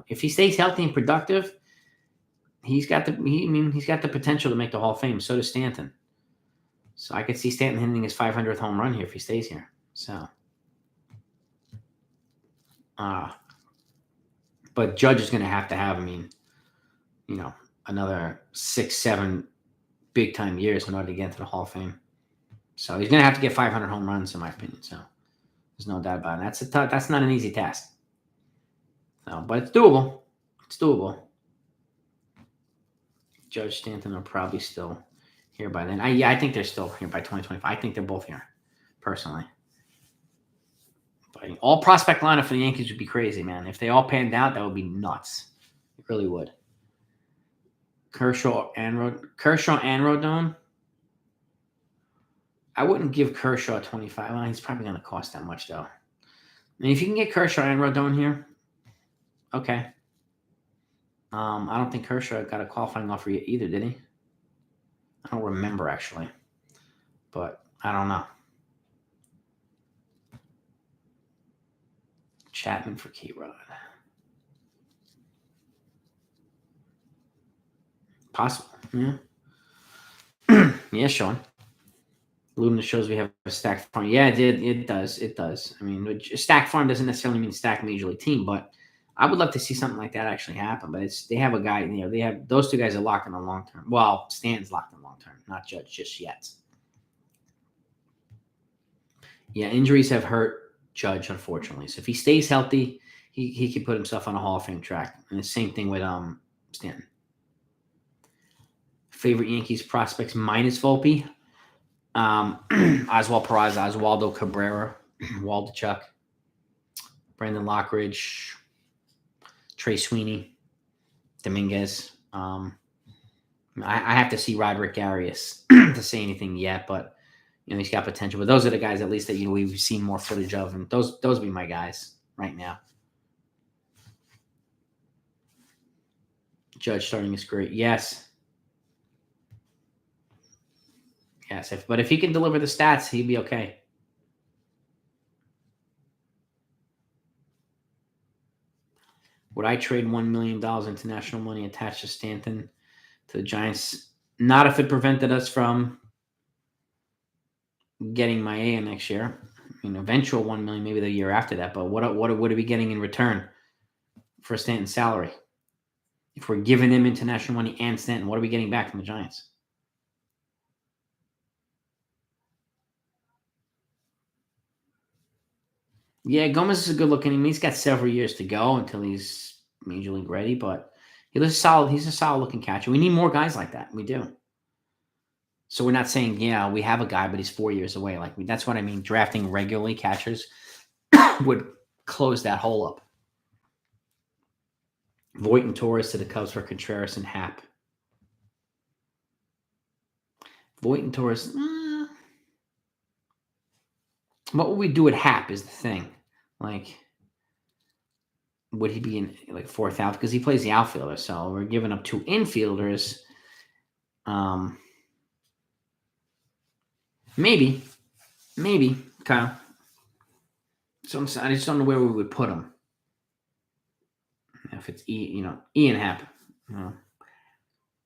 If he stays healthy and productive, he's got the potential to make the Hall of Fame. So does Stanton. So I could see Stanton hitting his 500th home run here if he stays here. So, but Judge is going to have, another 6-7 big time years in order to get into the Hall of Fame. So he's going to have to get 500 home runs, in my opinion. So there's no doubt about it. That's not an easy task. No, but it's doable. It's doable. Judge, Stanton are probably still here by then. I think they're still here by 2025. I think they're both here, personally. But all prospect lineup for the Yankees would be crazy, man. If they all panned out, that would be nuts. It really would. Kershaw and Rodon. I wouldn't give Kershaw 25. Well, he's probably going to cost that much, though. If you can get Kershaw and Rodon here, okay. I don't think Kershaw got a qualifying offer either, did he? I don't remember, actually. But I don't know. Chapman for K-Rod. Possible, yeah. Yeah, Sean. Luna shows we have a stacked farm. Yeah, it does. It does. A stacked farm doesn't necessarily mean stacked major league team, but I would love to see something like that actually happen. But they have a guy, they have those two guys are locked in the long term. Well, Stanton's locked in the long term, not Judge just yet. Yeah, injuries have hurt Judge, unfortunately. So if he stays healthy, he could put himself on a Hall of Fame track. And the same thing with Stanton. Favorite Yankees prospects minus Volpe. Oswald Peraza, Oswaldo Cabrera, Waldichuk, Brandon Lockridge, Trey Sweeney, Dominguez. I have to see Roderick Arias to say anything yet, but he's got potential. But those are the guys, at least, that we've seen more footage of, and those would be my guys right now. Judge starting his career, yes. Yes, but if he can deliver the stats, he'd be okay. Would I trade $1 million international money attached to Stanton to the Giants? Not if it prevented us from getting Maia next year. Eventual $1 million, maybe the year after that. But what are we getting in return for Stanton's salary? If we're giving him international money and Stanton, what are we getting back from the Giants? Yeah, Gomez is a good looking. He's got several years to go until he's major league ready, but he's a solid looking catcher. We need more guys like that. We do. So we're not saying, we have a guy, but he's 4 years away. That's what I mean. Drafting regularly catchers would close that hole up. Voit and Torres to the Cubs for Contreras and Happ. Voit and Torres. What would we do at Happ is the thing. Like, would he be in like fourth out? Because he plays the outfielder. So we're giving up 2 infielders. Maybe, Kyle. So I just don't know where we would put him. If it's Ian Happ,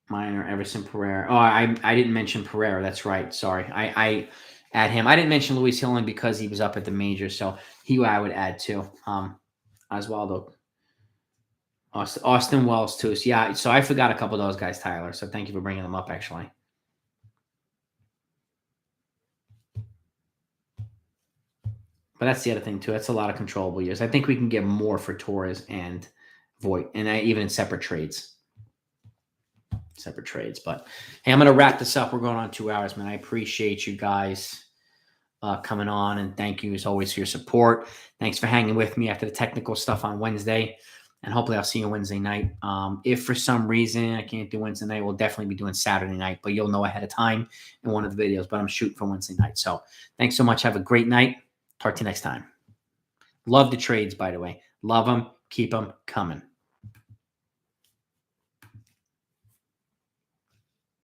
Minor, Everson, Pereira. Oh, I didn't mention Pereira. That's right. Sorry, I add him. I didn't mention Luis Hillen because he was up at the majors, so I would add too. Oswaldo, Austin Wells too. So yeah, so I forgot a couple of those guys, Tyler. So thank you for bringing them up, actually. But that's the other thing too. That's a lot of controllable years. I think we can get more for Torres and Voit, and even in separate trades. But hey, I'm going to wrap this up. We're going on 2 hours, man. I appreciate you guys coming on, and thank you as always for your support. Thanks for hanging with me after the technical stuff on Wednesday, and hopefully I'll see you Wednesday night. If for some reason I can't do Wednesday night, we'll definitely be doing Saturday night, but you'll know ahead of time in one of the videos, but I'm shooting for Wednesday night. So thanks so much. Have a great night. Talk to you next time. Love the trades, by the way. Love them. Keep them coming.